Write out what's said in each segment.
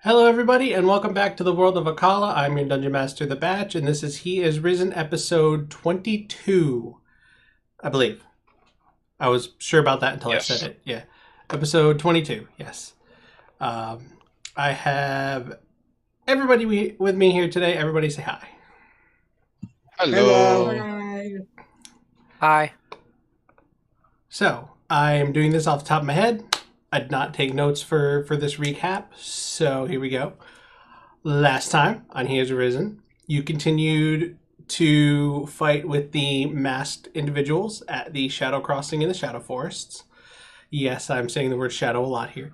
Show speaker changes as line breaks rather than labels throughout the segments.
Hello, everybody, and welcome back to the world of Akala. I'm your Dungeon Master, The Batch, and this is He Is Risen, episode 22, I believe. I was sure about that until I said
Yes.
it. Yeah, episode 22, yes. I have everybody with me here today. Everybody say hi.
Hello.
Hi.
Hi.
So, I am doing this off the top of my head. I did not take notes for this recap, so here we go. Last time on He Has Risen, you continued to fight with the masked individuals at the Shadow Crossing in the Shadow Forests. Yes, I'm saying the word shadow a lot here.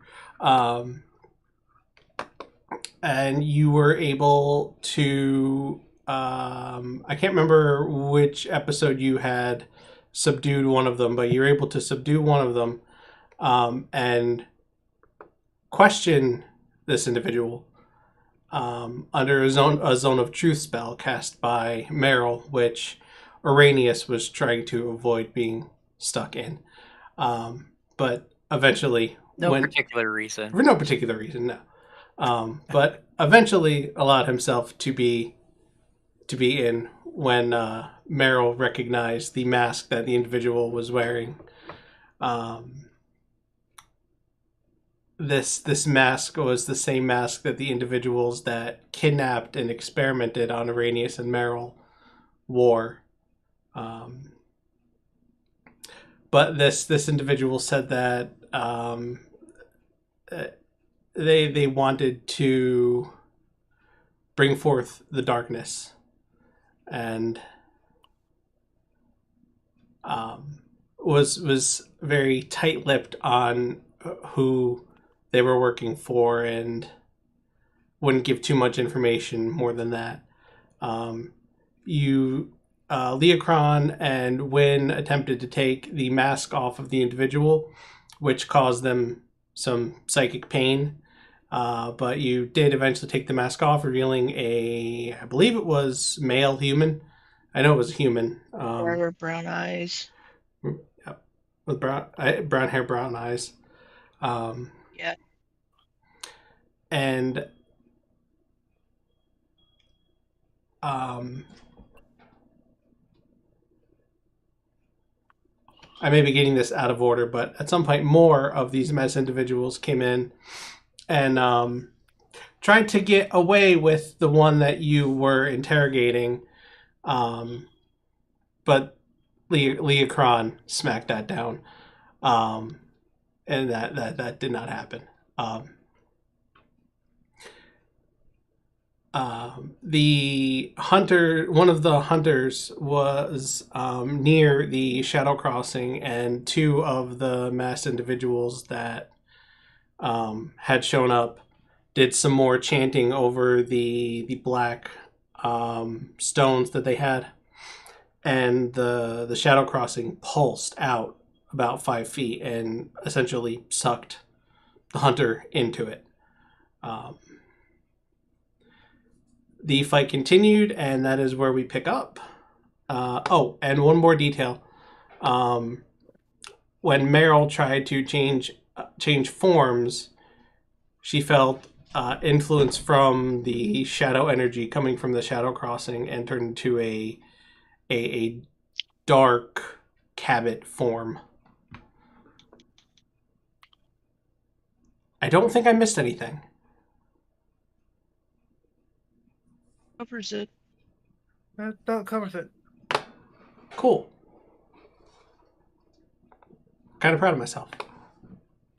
And you were able to... I can't remember which episode you had subdued one of them, but you were able to subdue one of them and question this individual under a zone of truth spell cast by Meryl, which Araneus was trying to avoid being stuck in. But eventually,
Particular reason.
for no particular reason, no. But eventually allowed himself to be in when Meryl recognized the mask that the individual was wearing. This mask was the same mask that the individuals that kidnapped and experimented on Araneus and Meryl wore. But this individual said that they wanted to bring forth the darkness and was very tight-lipped on who they were working for and wouldn't give too much information more than that. Leokron and Wynne attempted to take the mask off of the individual, which caused them some psychic pain. But you did eventually take the mask off, revealing I believe it was male human. I know it was a human.
Brown eyes.
With brown hair, brown eyes.
Yeah.
And I may be getting this out of order, but at some point more of these mess individuals came in and tried to get away with the one that you were interrogating, but Leokron smacked that down, and that did not happen. The hunter, one of the hunters, was near the Shadow Crossing, and two of the masked individuals that had shown up did some more chanting over the black stones that they had, and the Shadow Crossing pulsed out about 5 feet and essentially sucked the hunter into it. The fight continued, and that is where we pick up. And one more detail. When Meryl tried to change forms, she felt influence from the shadow energy coming from the Shadow Crossing and turned into a dark Cabot form. I don't think I missed anything.
Covers it.
That covers it.
Cool. Kind of proud of myself.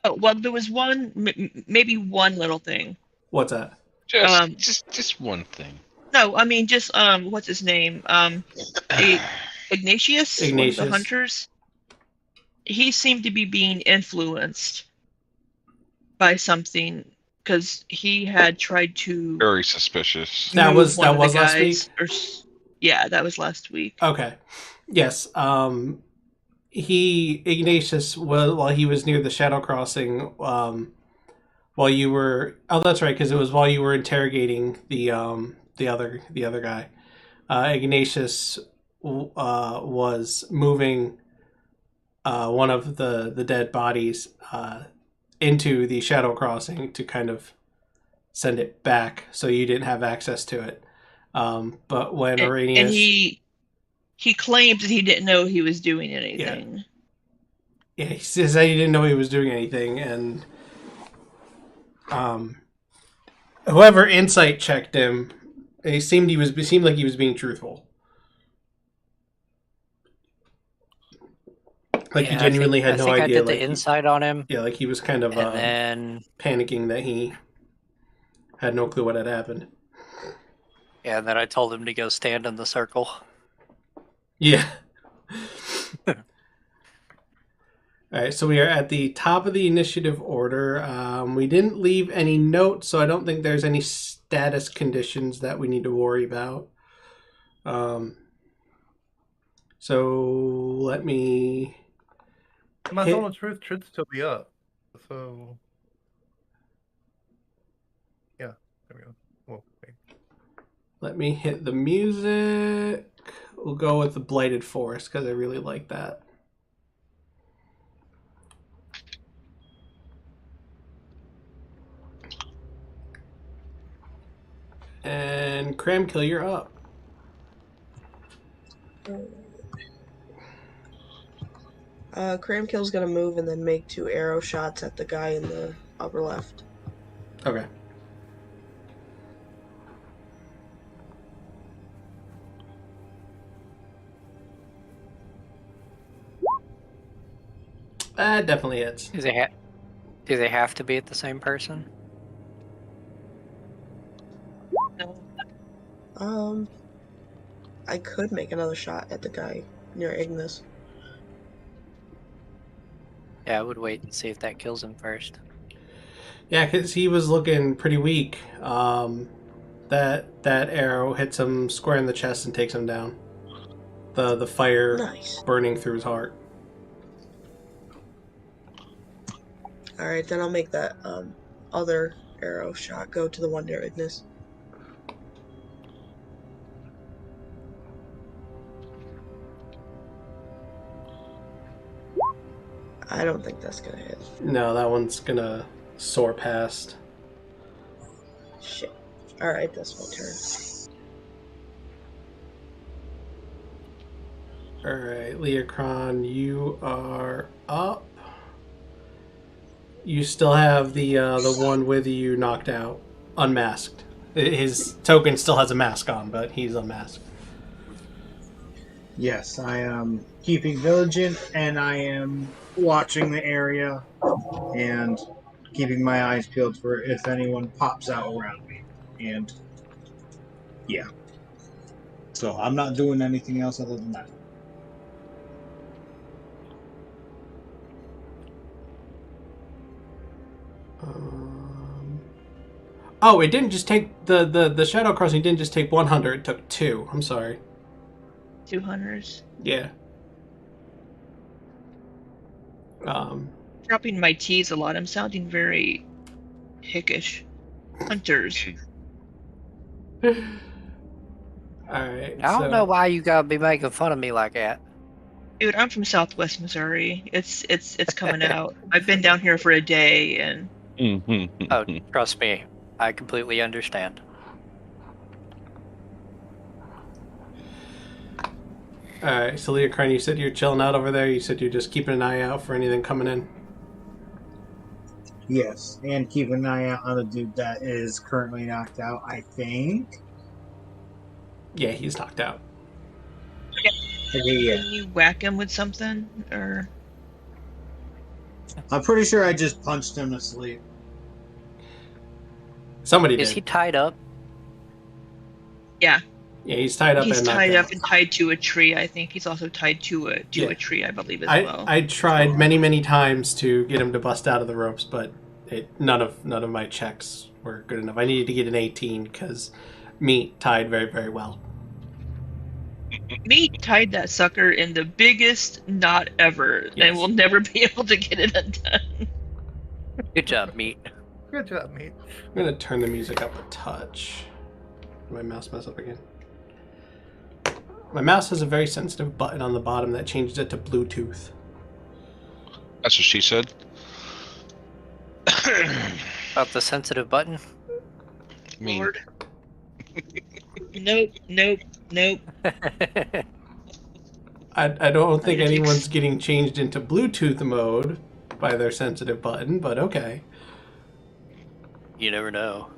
Oh, well, there was maybe one little thing.
What's that?
Just one thing.
No, I mean, just, what's his name? Ignatius, one of the hunters. He seemed to be being influenced by something, because he had tried to...
Very suspicious.
That was last week?
Yeah, that was last week.
Okay. Yes. Ignatius, while he was near the Shadow Crossing, while you were... Oh, that's right, because it was while you were interrogating the other guy. Ignatius was moving one of the dead bodies into the Shadow Crossing to kind of send it back, so you didn't have access to it. But when
And
Araneus...
he claimed that he didn't know he was doing anything.
Yeah, he says that he didn't know he was doing anything, and whoever insight checked him, it seemed like he was being truthful. Like he genuinely had no idea.
I did
like
the insight on him.
Yeah, like he was kind of
and then
panicking that he had no clue what had happened.
Yeah, and then I told him to go stand in the circle.
Yeah. Alright, so we are at the top of the initiative order. We didn't leave any notes, so I don't think there's any status conditions that we need to worry about. So let me...
My Zone of Truth should still be up. So... Yeah, there we go. Whoa, wait.
Let me hit the music. We'll go with the Blighted Forest, because I really like that. And Kramkyl, you're up.
Kramkyl's gonna move and then make 2 arrow shots at the guy in the upper left.
Okay. That definitely hits.
Do they have to be at the same person?
No.
I could make another shot at the guy near Ignis.
Yeah, I would wait and see if that kills him first.
Yeah, because he was looking pretty weak. That arrow hits him square in the chest and takes him down. The fire burning through his heart.
Alright, then I'll make that other arrow shot go to the one near Ignis. I don't think that's gonna hit.
No, that one's gonna soar past.
Shit. Alright, that's my turn.
Alright, Leokron, you are up. You still have the one with you knocked out, unmasked. His token still has a mask on, but he's unmasked.
Yes, I am keeping vigilant, and I am watching the area and keeping my eyes peeled for if anyone pops out around me. And yeah. So I'm not doing anything else other than that.
Oh, it didn't just take the Shadow Crossing didn't just take 100, it took 2. I'm sorry.
2 hunters.
Yeah.
Dropping my T's a lot. I'm sounding very hickish. Hunters.
Alright.
I don't know why you gotta be making fun of me like that.
Dude, I'm from Southwest Missouri. It's coming out. I've been down here for a day and
Oh, trust me, I completely understand.
Alright, so Leokron, you said you're chilling out over there. You said you're just keeping an eye out for anything coming in.
Yes, and keep an eye out on the dude that is currently knocked out, I think.
Yeah, he's knocked out.
Yeah.
Can you whack him with something? Or
I'm pretty sure I just punched him to sleep.
Somebody did.
Is he tied up?
yeah.
Yeah, he's tied up.
He's
and
tied
knocked
up and tied to a tree. I think he's also tied to a tree, I believe, as well.
I tried many times to get him to bust out of the ropes, but none of my checks were good enough. I needed to get an 18 because Meat tied very, very well.
Meat tied that sucker in the biggest knot ever,
Yes.
and we'll never be able to get it undone.
Good job, Meat.
Good job, mate.
I'm gonna turn the music up a touch. Did my mouse mess up again? My mouse has a very sensitive button on the bottom that changes it to Bluetooth.
That's what she said.
About the sensitive button?
mean.
Lord. Nope.
I don't think
It takes-
anyone's getting changed into Bluetooth mode by their sensitive button, but okay.
You never know.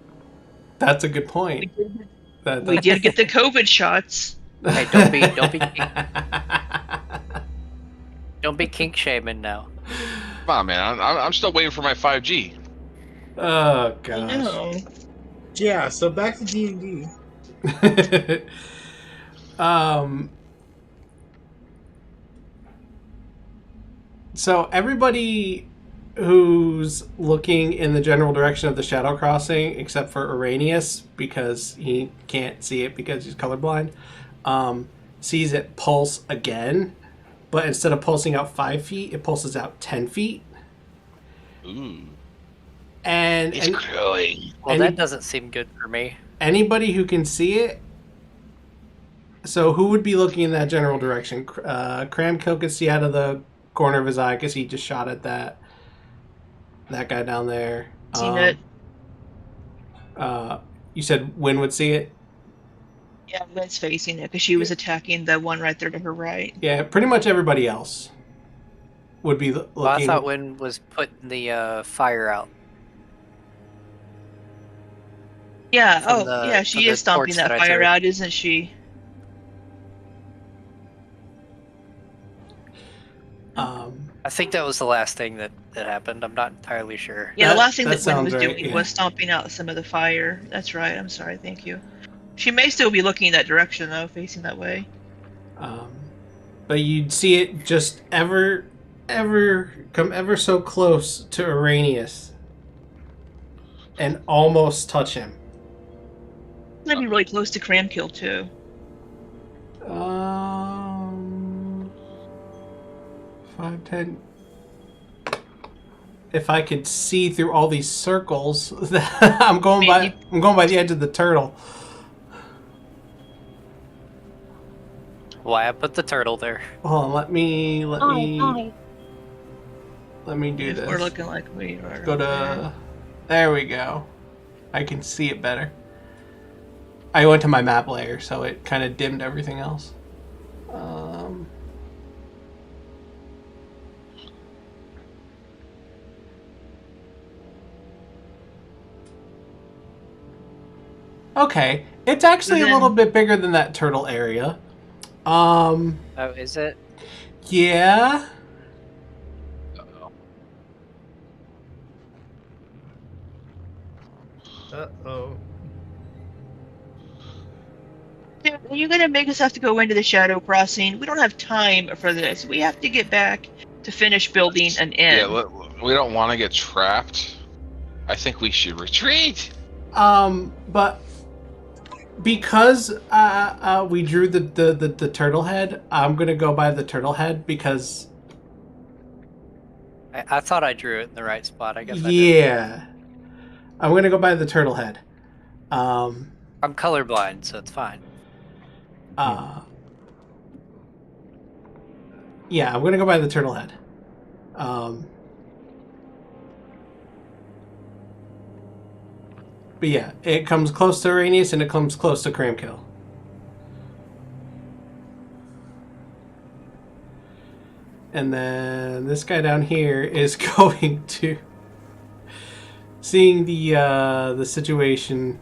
That's a good point.
We did get the COVID shots.
Hey, don't be kink shaming now.
Come on, man. I'm still waiting for my 5G.
Oh
I
gosh.
know.
Yeah, so back to D&D.
So everybody who's looking in the general direction of the Shadow Crossing, except for Araneus, because he can't see it because he's colorblind, sees it pulse again, but instead of pulsing out 5 feet, it pulses out 10 feet.
Ooh.
And
It's growing.
Well, that doesn't seem good for me.
anybody who can see it. So who would be looking in that general direction? Kramkyl could see out of the corner of his eye because he just shot at that guy down there.
Seen it.
You said Wynne would see it?
Yeah, Lynn's facing it because she was attacking the one right there to her right.
Yeah, pretty much everybody else would be looking.
Well, I thought Wynne was putting the fire out.
Yeah,
From the-
yeah,
from
she
the
is stomping
torch
that
that I
fire
threw.
out, isn't she?
I think that was the last thing that happened. I'm not entirely sure.
Yeah,
That-
the last thing
that
that Wynne
sounds
was
right,
doing
yeah.
was stomping out some of the fire. That's right, I'm sorry, thank you. She may still be looking that direction, though, facing that way.
But you'd see it just ever come ever so close to Araneus and almost touch him.
It's gonna be really close to Kramkyl, too.
5, 10. If I could see through all these circles, I'm going by the edge of the turtle.
Why I put the turtle there?
Hold on, let me do
If
this.
we're looking like we are.
Go to. There we go. I can see it better. I went to my map layer, so it kind of dimmed everything else. Okay, it's actually a little bit bigger than that turtle area.
Oh, is it?
Yeah.
Uh-oh.
Dude, are you gonna make us have to go into the Shadow Crossing? We don't have time for this. We have to get back to finish building an inn.
Yeah, we don't want to get trapped. I think we should retreat.
But because we drew the turtle head, I'm gonna go by the turtle head because
I thought I drew it in the right spot. I guess I did.
yeah, I'm gonna go by the turtle head.
I'm colorblind, so it's fine.
Yeah, I'm gonna go by the turtle head. But yeah, it comes close to Araneus and it comes close to Kramkyl. And then this guy down here is going to seeing the situation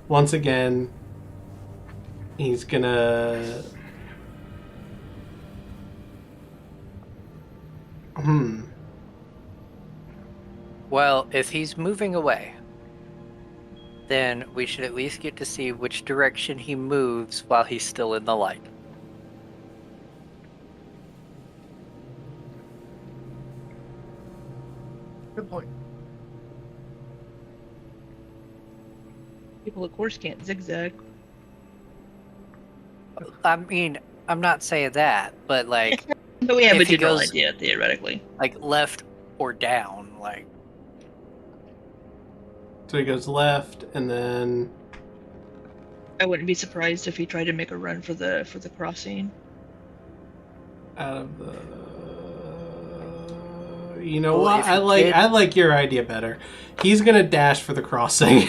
once again. He's gonna
Well, if he's moving away, then we should at least get to see which direction he moves while he's still in the light.
Good point.
People, of course, can't zigzag.
I mean, I'm not saying that, but like,
But we have
If
a
he
general
goes-
idea, theoretically.
like left or down, like.
so he goes left and then
I wouldn't be surprised if he tried to make a run for the crossing.
out of the. You know
Well,
what?
if he
I
did-
like your idea better. He's gonna dash for the crossing.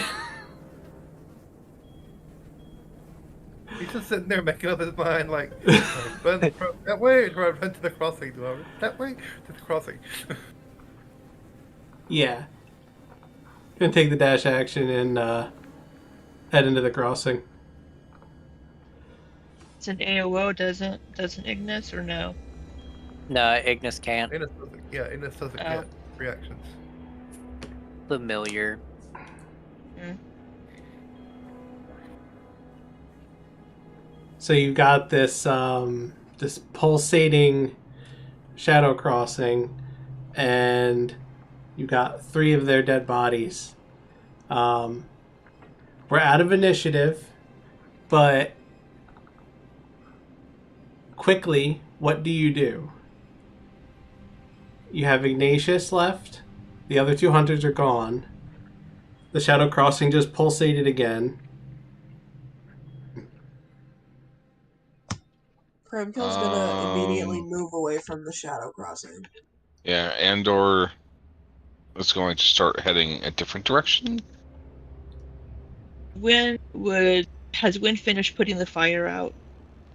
just sitting there making up his mind, like, run that way, or run to the crossing. Do I run that way to the crossing?
Yeah. Gonna take the dash action and head into the crossing.
It's an AOO, doesn't Ignis, or no?
No, Ignis can't.
Ignis doesn't get reactions.
Familiar.
So you've got this this pulsating shadow crossing, and you got 3 of their dead bodies. We're out of initiative, but quickly, what do? You have Ignatius left. The other 2 hunters are gone. The shadow crossing just pulsated again.
Kramkyl's gonna immediately move away from the shadow crossing.
Yeah, Andor is going to start heading a different direction.
Has Wynne finished putting the fire out?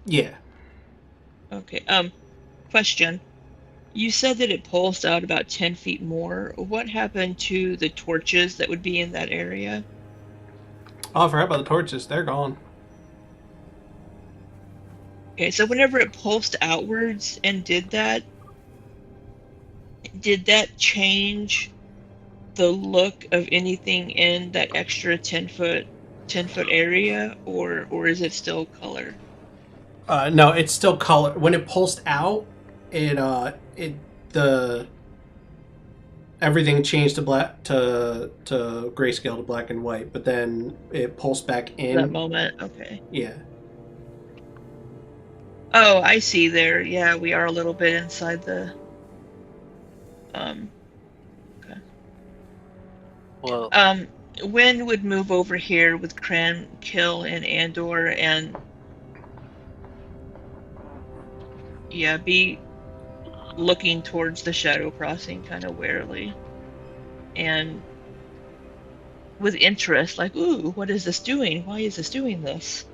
Yeah.
Okay. Question. You said that it pulsed out about 10 feet more. What happened to the torches that would be in that area?
Oh, I forgot about the torches. They're gone.
Okay, so whenever it pulsed outwards and did that change the look of anything in that extra 10 foot area, or is it still color?
No, it's still color. When it pulsed out, everything changed to black to grayscale to black and white, but then it pulsed back in.
That moment, okay.
Yeah.
Oh, I see there. Yeah, we are a little bit inside the okay.
Well,
Wynne would move over here with Kramkyl and Andor and be looking towards the shadow crossing kind of warily and with interest, like, ooh, what is this doing? Why is this doing this?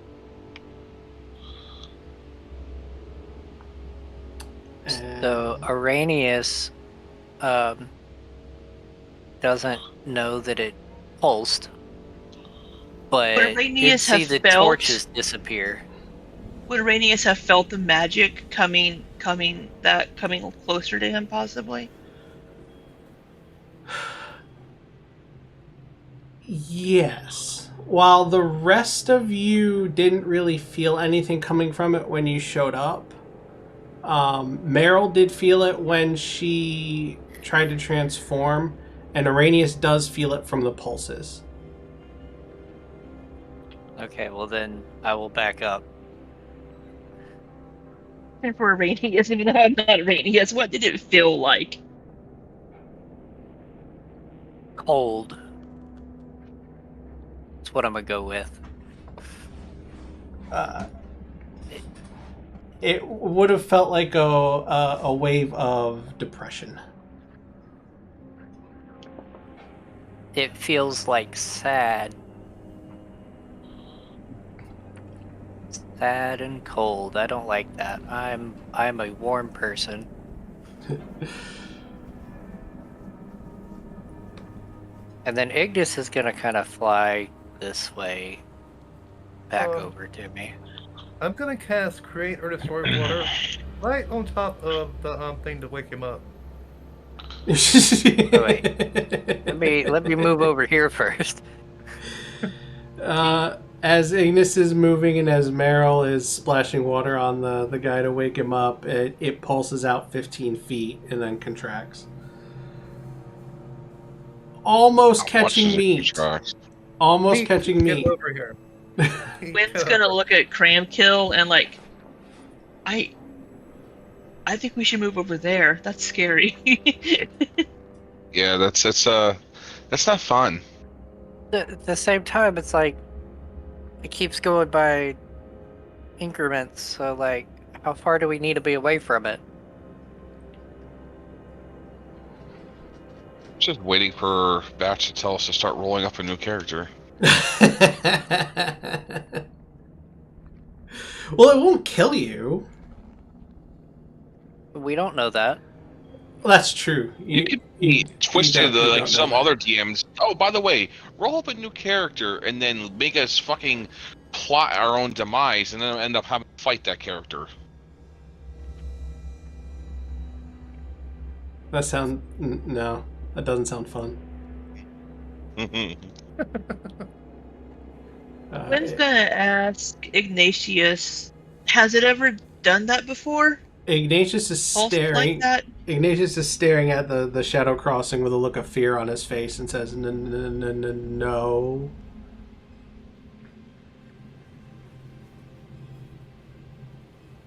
So Araneus doesn't know that it pulsed, but did see the torches disappear.
Would Araneus have felt the magic coming closer to him, possibly?
Yes. While the rest of you didn't really feel anything coming from it when you showed up, Meryl did feel it when she tried to transform, and Araneus does feel it from the pulses.
Okay, well then I will back up.
And for Araneus, I mean, I'm not Araneus, what did it feel like?
Cold. That's what I'm gonna go with.
It would have felt like a wave of depression.
It feels like sad. Sad and cold. I don't like that. I'm a warm person. And then Ignis is gonna kind of fly this way back over to me.
I'm gonna cast Create or Destroy Water right on top of the thing to wake him up.
Wait. Let me move over here first.
As Ignis is moving and as Meryl is splashing water on the guy to wake him up, it pulses out 15 feet and then contracts. Almost catching meat. Almost catching meat.
Get over here.
Wynne's gonna look at Kramkyl and like, I think we should move over there. That's scary.
Yeah, that's not fun.
At the same time, it's like it keeps going by increments. So like, how far do we need to be away from it?
Just waiting for Batch to tell us to start rolling up a new character.
Well, it won't kill you.
We don't know that.
Well, that's true.
You could be twisted
definitely
like
don't
some
know that.
other DMs. Oh, by the way, roll up a new character and then make us fucking plot our own demise and then end up having to fight that character.
No, that doesn't sound fun.
Wynn's gonna ask Ignatius, has it ever done that before?
Ignatius is
Pulsed
staring.
like that?
Ignatius is staring at the shadow crossing with a look of fear on his face and says, "No."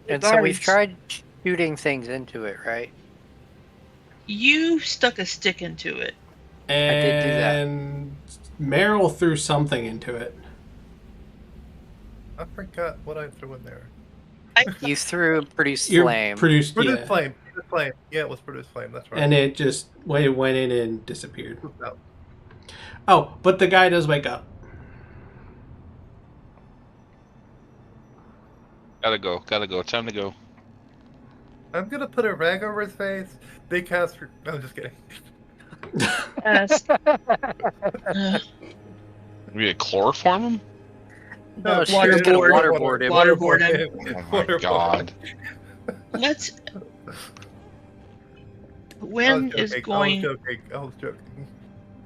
And so we've tried shooting things into it, right?
You stuck a stick into it.
And
I did do that.
And Meryl threw something into it.
I forgot what I threw in there.
You threw Produce
You
Flame.
produced,
Produce
yeah.
flame. Produce flame. Yeah, it was produce flame. That's right.
And it just went in and disappeared.
Pooped out.
Oh, but the guy does wake up.
Gotta go. Time to go.
I'm gonna put a rag over his face. They cast. I'm just kidding.
Yes.
We chloroform him?
No, she's gonna waterboard him.
Waterboard him.
Oh my god.
Let's.
I
Wynne
was
is
joking.
going.
I was joking.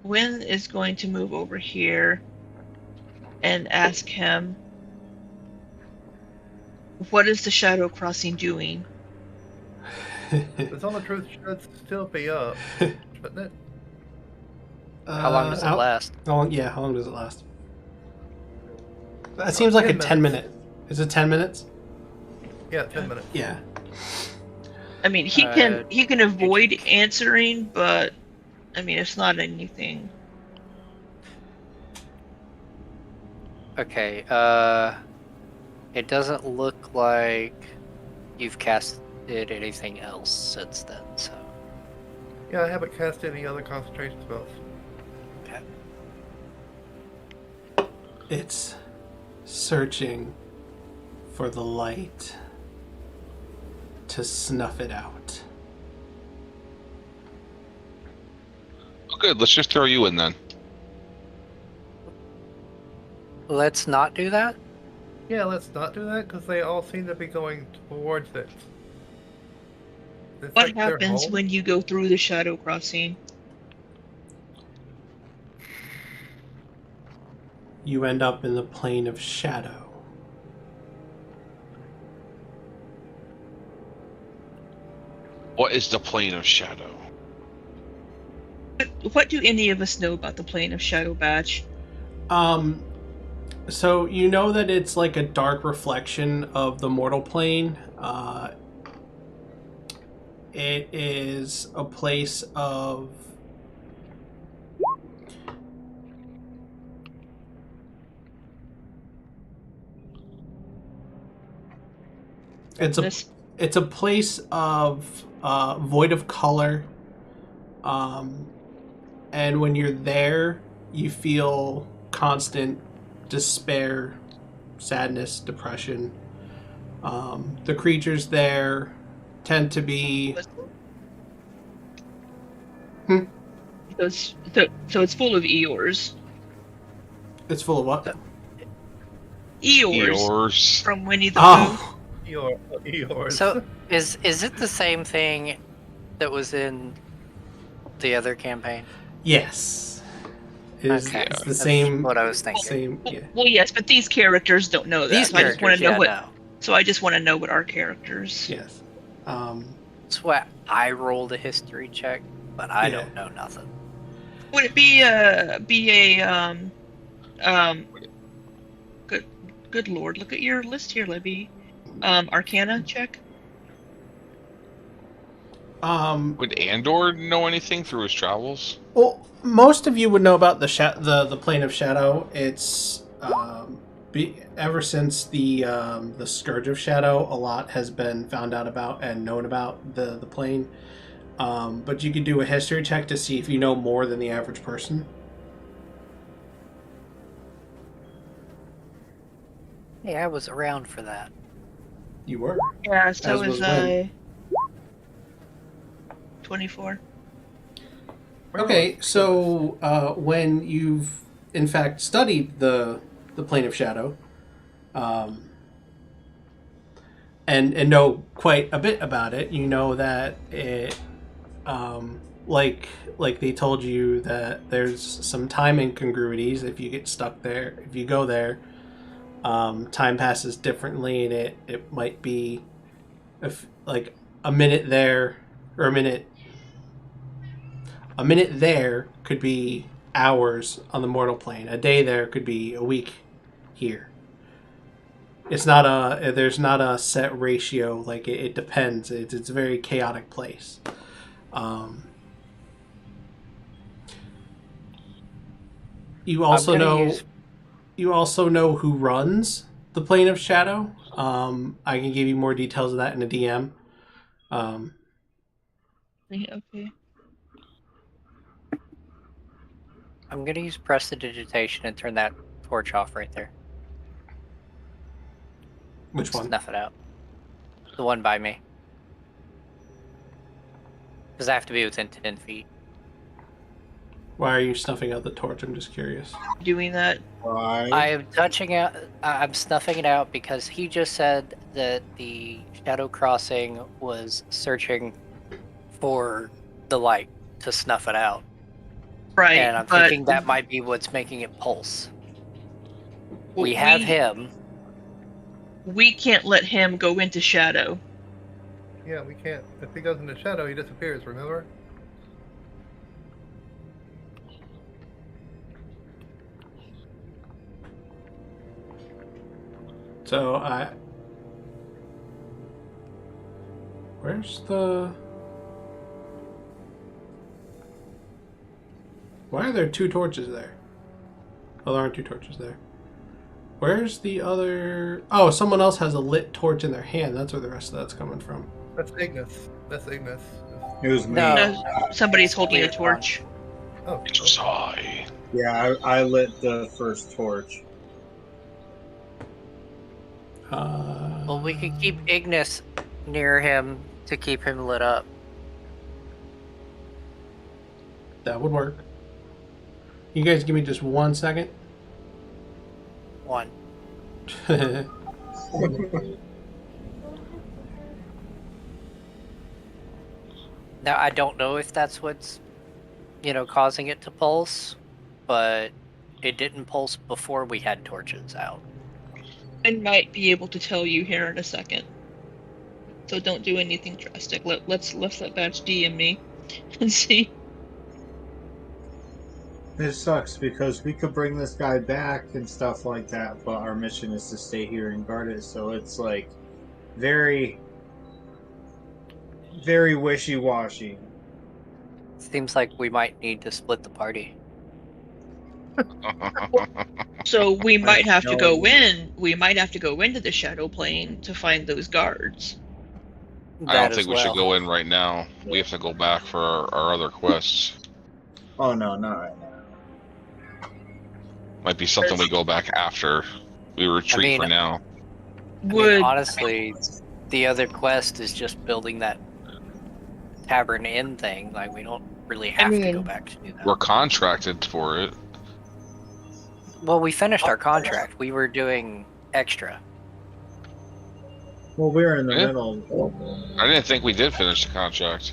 Wynne is going to move over here and ask him, what is the shadow crossing doing?
The Zone of Truth should still be up, shouldn't it?
How long does it last?
How long does it last? That seems like a 10 minute. Is it 10 minutes?
Yeah, 10 minutes.
Yeah.
I mean, he can avoid answering, but I mean, it's not anything.
Okay, it doesn't look like you've casted anything else since then, so.
Yeah, I haven't cast any other concentration spells.
Okay.
It's searching for the light to snuff it out.
Oh, good. Let's just throw you in then.
Let's not do that?
Yeah, let's not do that because they all seem to be going towards it. It's
What
like they're
happens
home.
when you go through the shadow crossing?
You end up in the plane of shadow.
What is the plane of shadow?
What do any of us know about the plane of shadow, Batch?
So you know that it's like a dark reflection of the mortal plane. It is a place of it's a place of void of color. And when you're there, you feel constant despair, sadness, depression. The creatures there tend to be...
So it's full of Eeyores.
It's full of what?
Eeyores from Winnie the Pooh.
Oh!
Eeyores.
So, is it the same thing that was in the other campaign?
Yes. It's the
That's
same.
what I was thinking.
Same, yeah.
Well, yes, but these characters don't know that.
These
So I just want
characters,
to know
yeah,
what.
no.
So I just want to know what our characters.
Yes.
That's why I rolled a history check, but I don't know nothing.
Would it be a good lord, look at your list here, Libby. Arcana check.
Would Andor know anything through his travels?
Well, most of you would know about the plane of shadow. It's ever since the Scourge of Shadow, a lot has been found out about and known about the plane. But you could do a history check to see if you know more than the average person.
Hey, I was around for that.
You were.
Yeah, so
As was
was
Wynne.
24.
Okay, so when you've in fact studied the plane of shadow, and know quite a bit about it, you know that it, like they told you that there's some time incongruities if you get stuck there. If you go there, time passes differently, and it might be like a minute there or a minute there could be hours on the mortal plane. A day there could be a week here. It's not there's not a set ratio. Like it depends. It's a very chaotic place. You also know who runs the plane of shadow. I can give you more details of that in a DM.
Okay.
I'm gonna use prestidigitation and turn that torch off right there.
Which one?
Snuff it out. The one by me. Because I have to be within 10 feet.
Why are you snuffing out the torch? I'm just curious.
Doing that.
Why?
I am touching out. I'm snuffing it out because he just said that the Shadow Crossing was searching for the light to snuff it out.
Right.
And I'm thinking that might be what's making it pulse. We have him.
We can't let him go into shadow.
Yeah, we can't. If he goes into shadow, he disappears, remember?
So where's the... Why are there two torches there? Oh, there aren't two torches there. Where's the other... Oh, someone else has a lit torch in their hand. That's where the rest of that's coming from.
That's Ignis. That's Ignis.
It was me.
No.
Somebody's holding a torch.
Oh,
It was I.
Yeah, I lit the first torch.
Well, we could keep Ignis near him to keep him lit up.
That would work. You guys give me just 1 second.
One. Now, I don't know if that's what's, causing it to pulse, but it didn't pulse before we had torches out.
I might be able to tell you here in a second. So don't do anything drastic. Let's let Batch DM me and see.
It sucks because we could bring this guy back and stuff like that, but our mission is to stay here and guard it, so it's like very, very wishy-washy.
Seems like we might need to split the party.
So we might have to go
No.
in. We might have to go into the shadow plane to find those guards.
I
That
don't
as
think we should
well.
go in right now. We have to go back for our other quests.
Oh no, not right now.
Might be something we go back after. We retreat for now.
Honestly, the other quest is just building that tavern inn thing. Like, we don't really have to go back to do that.
We're contracted for it.
Well, we finished our contract. We were doing extra.
Well, we're in the
Yeah.
middle.
I didn't think we did finish the contract.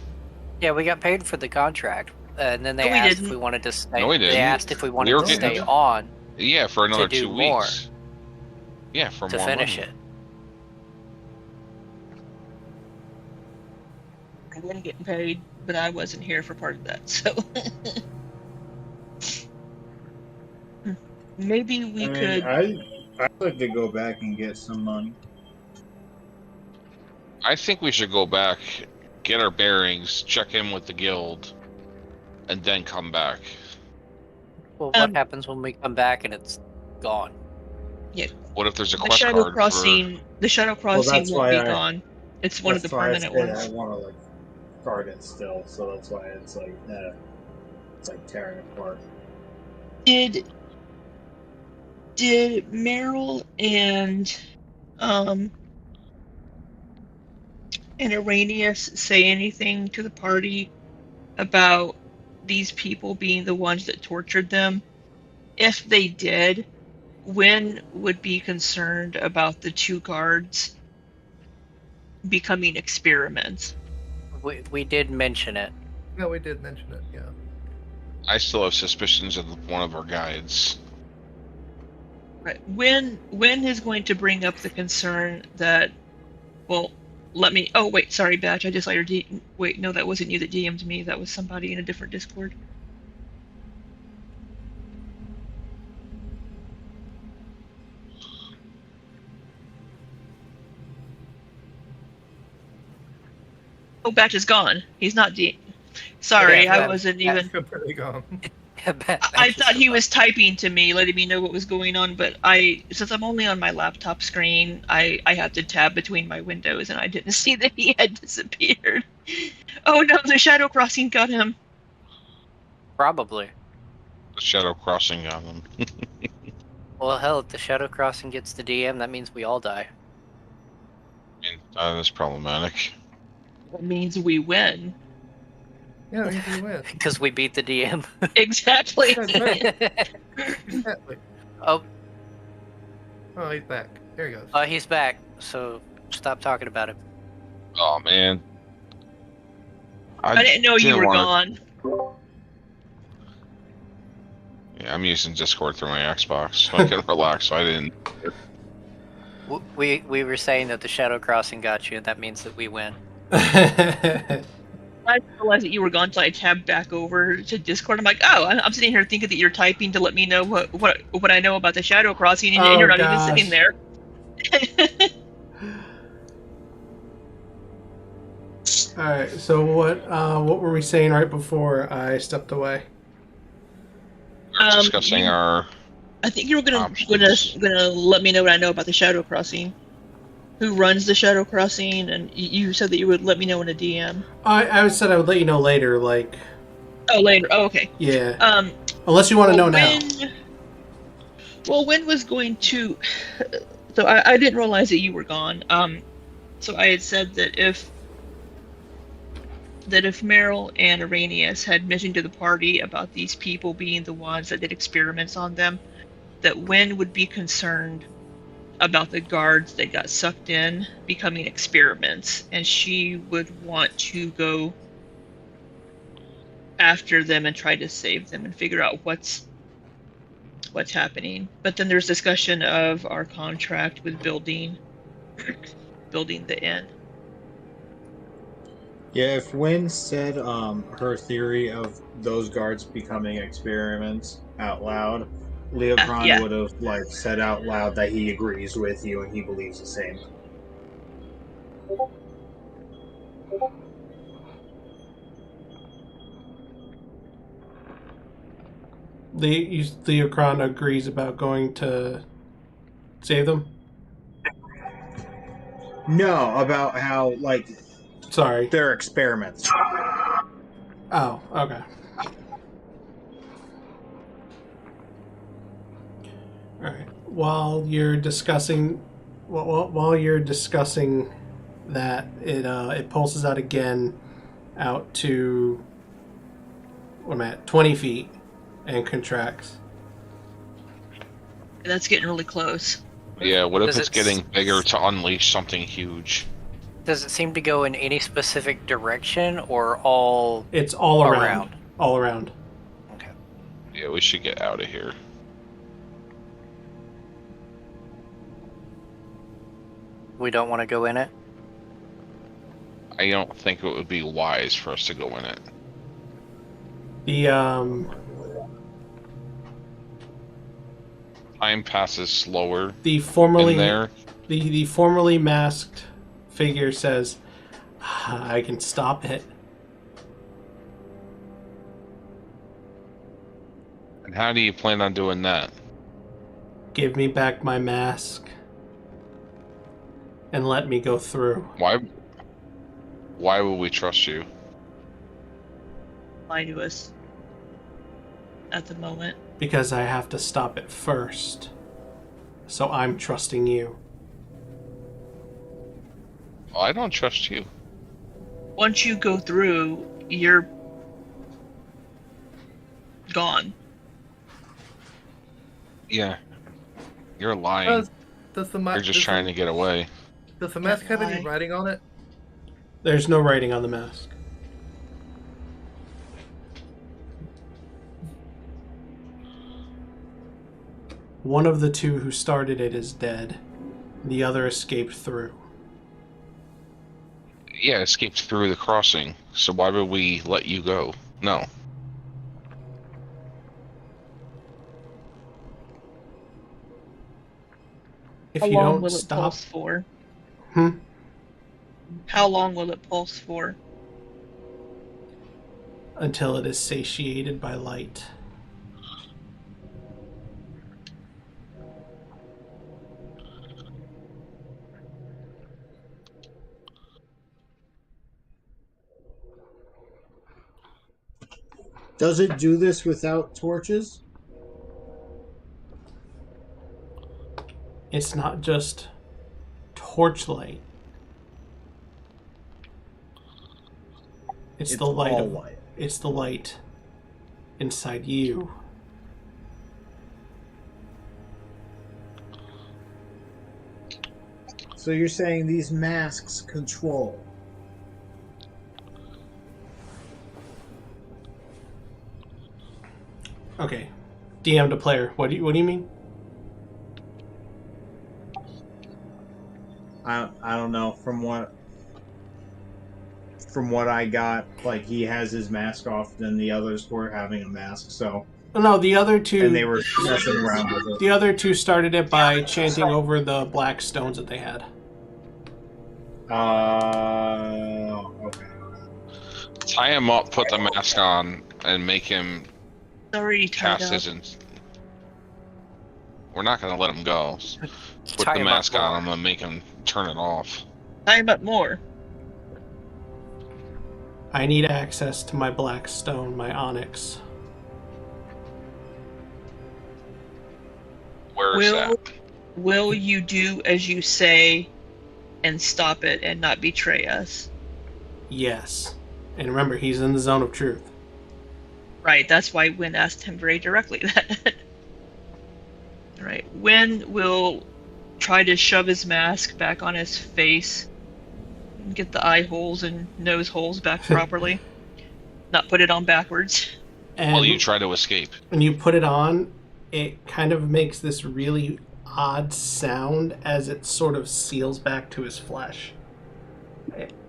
Yeah, we got paid for the contract, and then they
No, we
asked
didn't.
if we wanted to stay.
No, we didn't.
They asked if we wanted
We were
to stay
getting-
on
Yeah, for another
do
2
more.
weeks. Yeah, for
to
more
finish
money.
it.
I wasn't getting paid, but I wasn't here for part of that. So maybe we could.
I'd like to go back and get some money.
I think we should go back, get our bearings, check in with the guild, and then come back.
Well, what happens when we come back and it's gone?
What if there's a
The
quest
shadow
card
crossing. The shadow crossing
that's
won't
why
be
I-
gone. It's one of the
That's why I
permanent
said
ones.
I want to like guard it still, so that's why it's like it's like tearing apart.
Did Meryl and and Araneus say anything to the party about these people being the ones that tortured them? If they did, Wynne would be concerned about the 2 guards becoming experiments.
We did mention it.
No, we did mention it, yeah.
I still have suspicions of one of our guides.
Right. Wynne is going to bring up the concern that, well, let me. Oh wait, sorry, Batch. I just let her. Wait, no, that wasn't you that DM'd me. That was somebody in a different Discord. Oh, Batch is gone. He's not Sorry,
Yeah,
I wasn't even.
Completely gone.
I thought he was typing to me, letting me know what was going on, but since I'm only on my laptop screen, I had to tab between my windows, and I didn't see that he had disappeared. Oh no, the Shadow Crossing got him.
Probably.
The Shadow Crossing on them.
Well, hell, if the Shadow Crossing gets the DM, that means we all die.
That's problematic.
That means we win.
Yeah, you can win.
Because we beat the DM.
Exactly.
That's right. Exactly.
Oh,
He's back. There he goes.
he's back, so stop talking about him.
Oh man.
I didn't know you were
wanna-
gone.
Yeah, I'm using Discord through my Xbox, so I can relax. So I didn't.
We were saying that the Shadow Crossing got you, and that means that we win.
I didn't realize that you were gone until I tabbed back over to Discord. I'm like, oh, I'm sitting here thinking that you're typing to let me know what I know about the Shadow Crossing, and you're not even sitting there.
Alright, so what were we saying right before I stepped away?
We're discussing our.
I think you were gonna
options.
let me know what I know about the Shadow Crossing. Who runs the Shadow Crossing, and you said that you would let me know in a DM.
I said I would let you know later, like...
Oh, later. Oh, okay.
Yeah. Unless you want to know now.
Well, Wynne was going to... So I didn't realize that you were gone. So I had said that if Meryl and Araneus had mentioned to the party about these people being the ones that did experiments on them, that Wynne would be concerned about the guards that got sucked in becoming experiments, and she would want to go after them and try to save them and figure out what's happening. But then there's discussion of our contract with building the inn.
Yeah, if Wynne said her theory of those guards becoming experiments out loud, Leokron
yeah.
would have said out loud that he agrees with you and he believes the same.
Leokron agrees about going to save them?
No, about how
Sorry.
they're experiments.
Oh, okay. Alright. While you're discussing that, it pulses out again out to 20 feet and contracts.
That's getting really close.
Yeah, what if
Does
it's
it
getting bigger to unleash something huge?
Does it seem to go in any specific direction, or all
It's all around.
around?
All around.
Okay.
Yeah, we should get out of here.
We don't want to go in it?
I don't think it would be wise for us to go in it. Time passes slower
The formerly
in there.
the formerly masked figure says, "I can stop it."
And how do you plan on doing that?
Give me back my mask and let me go through.
Why would we trust you?
Lie to us at the moment.
Because I have to stop it first. So I'm trusting you.
Well, I don't trust you.
once you go through, you're gone.
Yeah. You're lying.
Does the
You're just trying to get away.
Does the mask have any
lie.
writing on it?
There's no writing on the mask. One of the two who started it is dead. The other escaped through.
Yeah, escaped through the crossing. So why would we let you go? No.
If
How
you
long
don't
will it
stop,
pulse for?
Hmm?
How long will it pulse for?
Until it is satiated by light.
Does it do this without torches?
It's not just torchlight. It's the light
all
of
light.
It's the light inside you.
So you're saying these masks control?
Okay. DM to player. What do you mean?
I don't know. From what I got, like he has his mask off, then the others were having a mask. So
No, the other two.
and they were messing around with it.
The other two started it by chanting over the black stones that they had.
Okay.
Tie him up, put the mask on, and make him
Already tied
cast
up.
his... We're not going to let him go. Put
Tie
the
him up
mask on
more.
him and make him turn it off.
Tie him up more.
I need access to my black stone, my onyx.
Where is that?
Will you do as you say and stop it and not betray us?
Yes. And remember, he's in the zone of truth.
Right, that's why Wynne asked him very directly that. Right, Wynne will try to shove his mask back on his face and get the eye holes and nose holes back properly. Not put it on backwards.
And
Well, you try to escape.
when you put it on, it kind of makes this really odd sound as it sort of seals back to his flesh.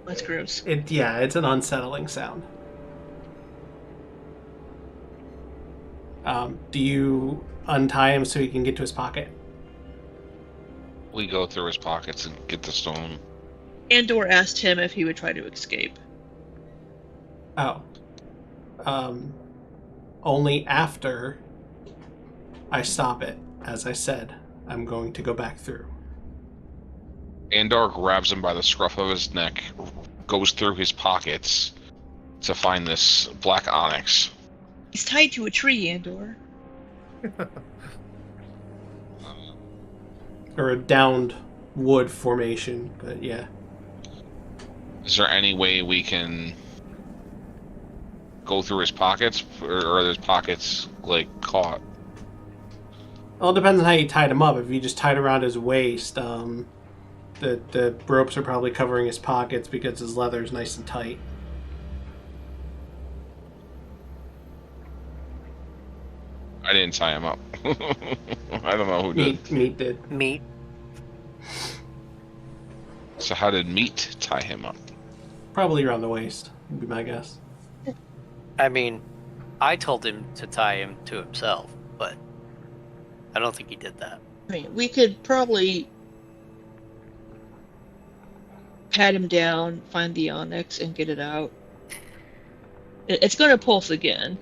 That's gross.
It's an unsettling sound. Do you untie him so he can get to his pocket?
We go through his pockets and get the stone.
Andor asked him if he would try to escape.
Oh. Only after I stop it. As I said, I'm going to go back through.
Andor grabs him by the scruff of his neck, goes through his pockets to find this black onyx.
He's tied to a tree, Andor.
Or a downed wood formation, but yeah.
Is there any way we can go through his pockets, or are his pockets like caught?
Well, it depends on how you tied him up. If you just tied around his waist, the ropes are probably covering his pockets because his leather is nice and tight.
I didn't tie him up. I don't know who did.
Meat did.
Meat.
So how did Meat tie him up?
Probably around the waist, would be my guess.
I mean, I told him to tie him to himself, but I don't think he did that.
I mean, we could probably pat him down, find the onyx, and get it out. It's going to pulse again.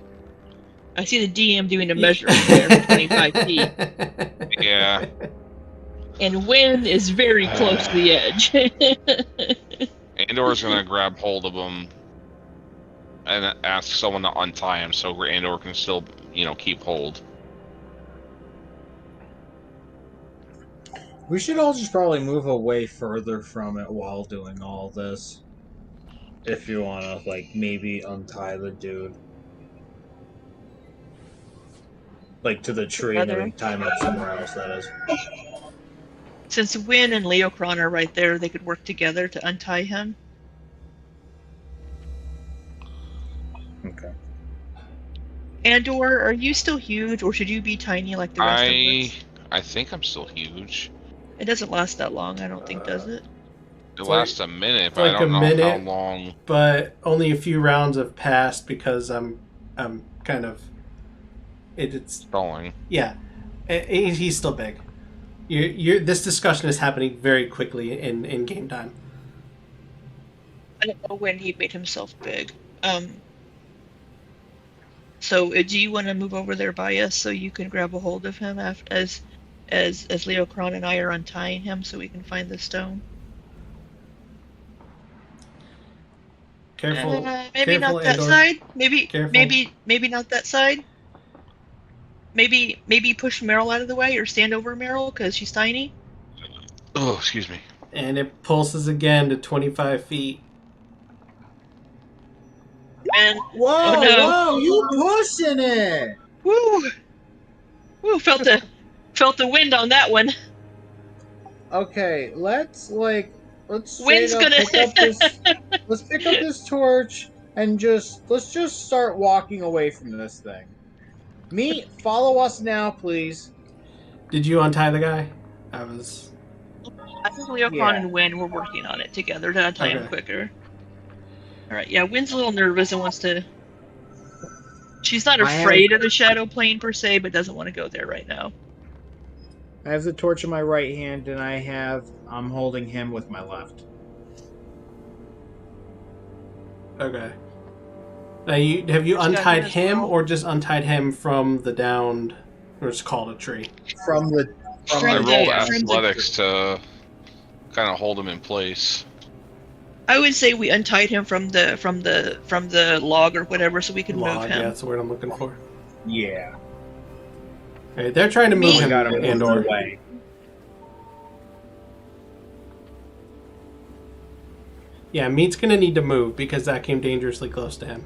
I see the DM doing a measurement there for 25 feet.
Yeah.
And Wynne is very close to the edge.
Andor's gonna grab hold of him and ask someone to untie him so Andor can still, keep hold.
We should all just probably move away further from it while doing all this. If you wanna, like, maybe untie the dude. Like, to the tree and then we tie him up somewhere else, that is.
Since Wynne and Leokron are right there, they could work together to untie him.
Okay.
Andor, are you still huge, or should you be tiny like the rest of us?
I think I'm still huge.
It doesn't last that long, I don't think, does it?
It lasts a minute, but
like
I don't
a
know
minute.
how long.
But only a few rounds have passed because I'm kind of it's
Stalling.
yeah. He's still big. This discussion is happening very quickly in game time.
I don't know when he made himself big. So do you want to move over there by us so you can grab a hold of him as Leokron and I are untying him so we can find the stone?
Careful.
Maybe
careful,
not that
Andor.
side. Maybe
Careful.
maybe not that side. Maybe push Meryl out of the way or stand over Meryl because she's tiny.
Oh, excuse me.
And it pulses again to 25 feet.
And
Whoa,
oh no.
whoa, you pushing it!
Woo! Felt the wind on that one.
Okay, let's straight
Wind's
up
gonna-
pick up this. Let's pick up this torch and let's just start walking away from this thing. Follow us now, please.
Did you untie the guy?
I think Leokron
Yeah.
and Wynne were working on it together to untie him
Okay.
quicker. Alright, yeah, Wynne's a little nervous and wants to... She's not afraid of the shadow plane per se, but doesn't want to go there right now.
I have the torch in my right hand, and I'm holding him with my left.
Okay. Now have you
Which guy
untied
has
him
Meryl?
or just untied him from the downed, or it's called a tree?
From
I
From
rolled
the-
athletics to kind of hold him in place.
I would say we untied him from the log or whatever so we can
Log,
move
yeah,
him.
that's the word I'm looking for.
Yeah.
Okay, they're trying to move
Me-
him,
Got him
Andor.
away.
Yeah, Meat's gonna need to move because that came dangerously close to him.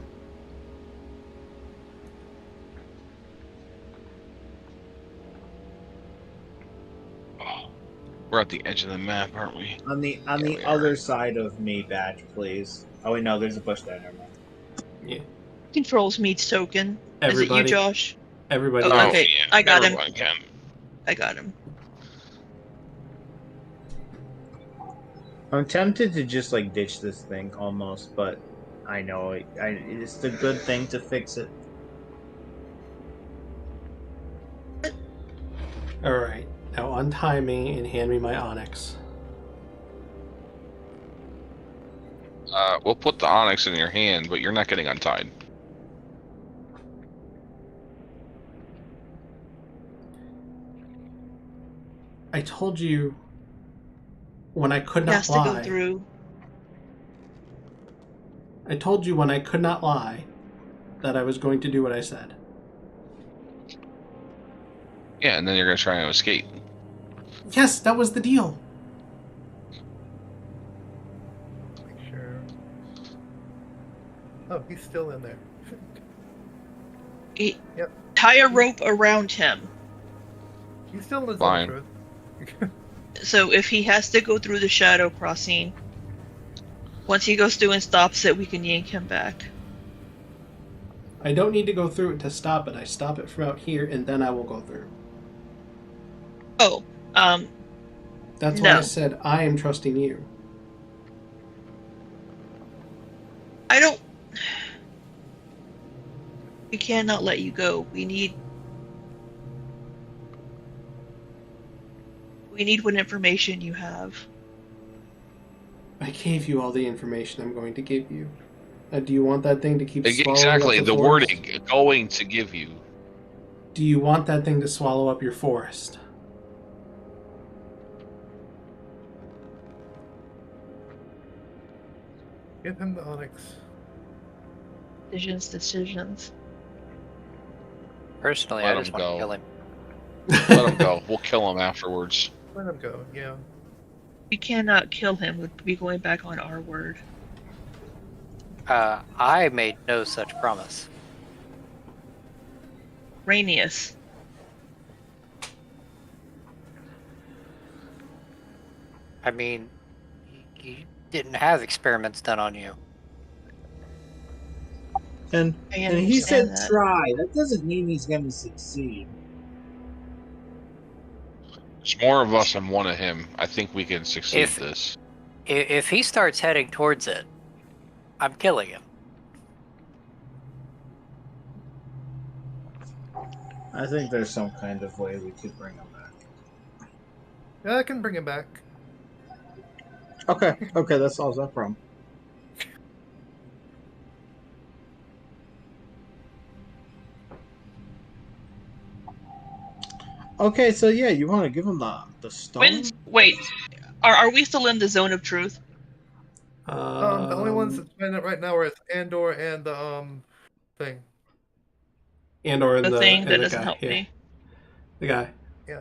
We're at the edge of the map, aren't we?
On the
we
other
are.
side of me, Badge, please. Oh wait, no, there's a bush there. Never mind.
Controls Meat's token.
Everybody,
Is it you, Josh?
everybody.
Oh, okay,
yeah,
I got him.
everyone can.
I got him.
I'm tempted to just ditch this thing almost, but I know it's the good thing to fix it.
All right, now untie me and hand me my onyx.
We'll put the onyx in your hand, but you're not getting untied.
I told you when I could
He
not
has to go
lie.
through.
I told you when I could not lie that I was going to do what I said.
Yeah, and then you're gonna try and escape.
Yes, that was the deal.
Make sure. Oh, he's still in there. Yep.
Tie a rope around him.
He's still in his
Fine.
own truth.
So if he has to go through the shadow crossing, once he goes through and stops it, we can yank him back.
I don't need to go through it to stop it. I stop it from out here, and then I will go through.
Oh,
That's why
No.
I said I am trusting you.
I don't... We cannot let you go. We need what information you have.
I gave you all the information I'm going to give you. Do you want that thing to keep swallowing
Exactly,
up
the
forest?
wording going to give you.
Do you want that thing to swallow up your forest?
Give him the onyx.
Decisions.
Personally,
Let
I just
him
want
go.
to kill him.
Let him go. We'll kill him afterwards.
Let him go, yeah.
We cannot kill him. We'd be going back on our word.
I made no such promise.
Araneus.
I mean, you didn't have experiments done on you.
And
I
he said
understand that.
try. That doesn't mean he's going to succeed.
There's more of us than one of him. I think we can succeed
If-
this.
If he starts heading towards it, I'm killing him.
I think there's some kind of way we could bring him back.
Yeah, I can bring him back.
Okay, that solves that problem. Okay, so yeah, you want to give him the stone?
Wait, are we still in the zone of truth?
The only ones that's playing it right now are Andor and the thing.
Andor and
The thing
and
that
the
doesn't
guy.
help
Yeah.
me.
The guy.
Yeah.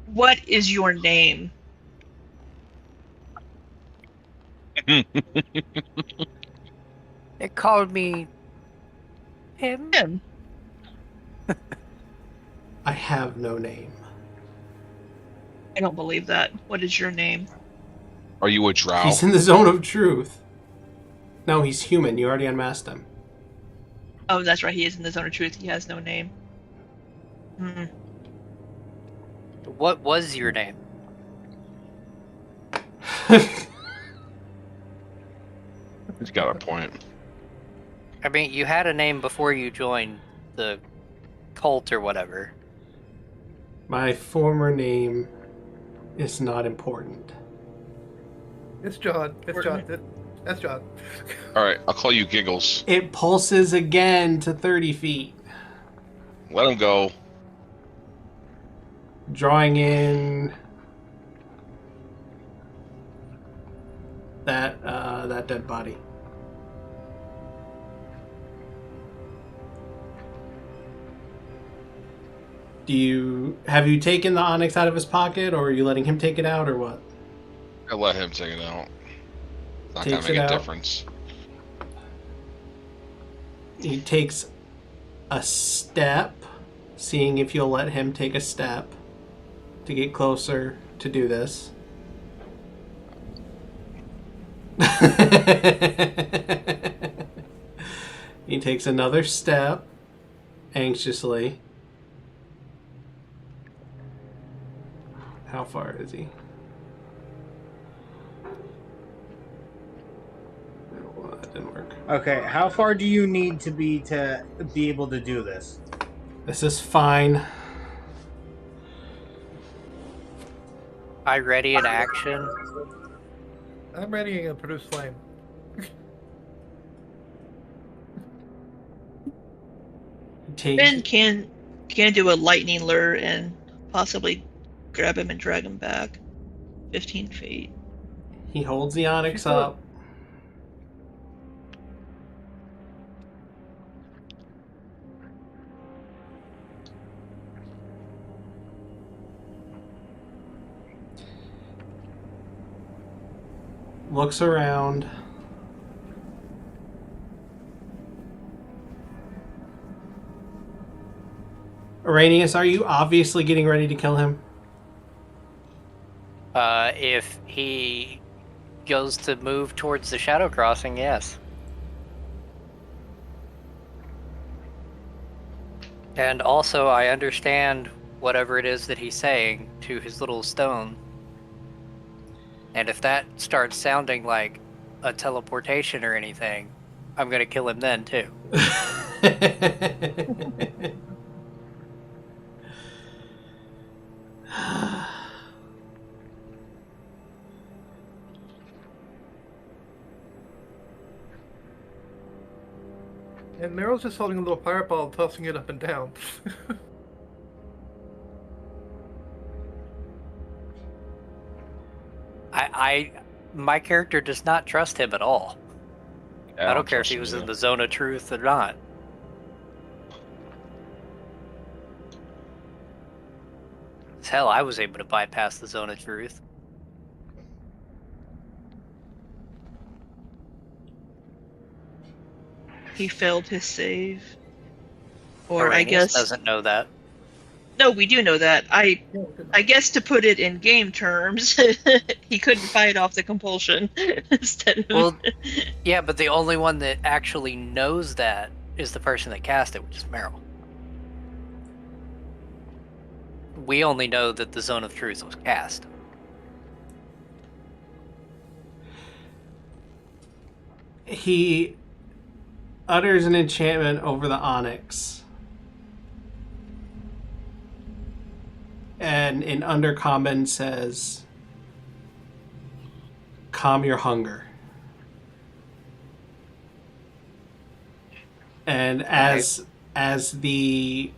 What is your name?
They called me him.
Him.
I have no name.
I don't believe that. What is your name?
Are you a drow?
He's in the zone of truth. No, he's human. You already unmasked him.
Oh, that's right. He is in the zone of truth. He has no name. Hmm.
What was your name?
He's got a point.
I mean, you had a name before you joined the cult or whatever.
My former name is not important.
It's John. It's John. That's John.
Alright, I'll call you Giggles.
It pulses again to 30 feet.
Let him go.
Drawing in that dead body. Have you taken the onyx out of his pocket, or are you letting him take it out, or what?
I let him take it out. Not
Takes
gonna make
it
a
out.
difference.
He takes a step, seeing if you'll let him take a step to get closer to do this. He takes another step, anxiously. How far is he? Oh, that didn't work.
Okay, how far do you need to be able to do this?
This is fine.
I ready in action.
I'm ready to produce flame.
Ben can do a lightning lure and possibly grab him and drag him back 15 feet.
He holds the onyx
She's
up. Looks around. Araneus, are you obviously getting ready to kill him?
If he goes to move towards the shadow crossing, yes. And also, I understand whatever it is that he's saying to his little stone. And if that starts sounding like a teleportation or anything, I'm gonna kill him then too.
And Meryl's just holding a little fireball, tossing it up and down.
My character does not trust him at all.
Yeah,
I don't care if
trust
he
him
was
either.
in the zone of truth or not. Hell, I was able to bypass the zone of truth.
he failed his save. Or
Araneus
I guess
doesn't know that.
no, we do know that. I guess to put it in game terms, he couldn't fight off the compulsion instead of.
Well, yeah, but the only one that actually knows that is the person that cast it, which is Meryl. We only know that the Zone of Truth was cast.
He utters an enchantment over the onyx. And in Undercommon says, calm your hunger. And as the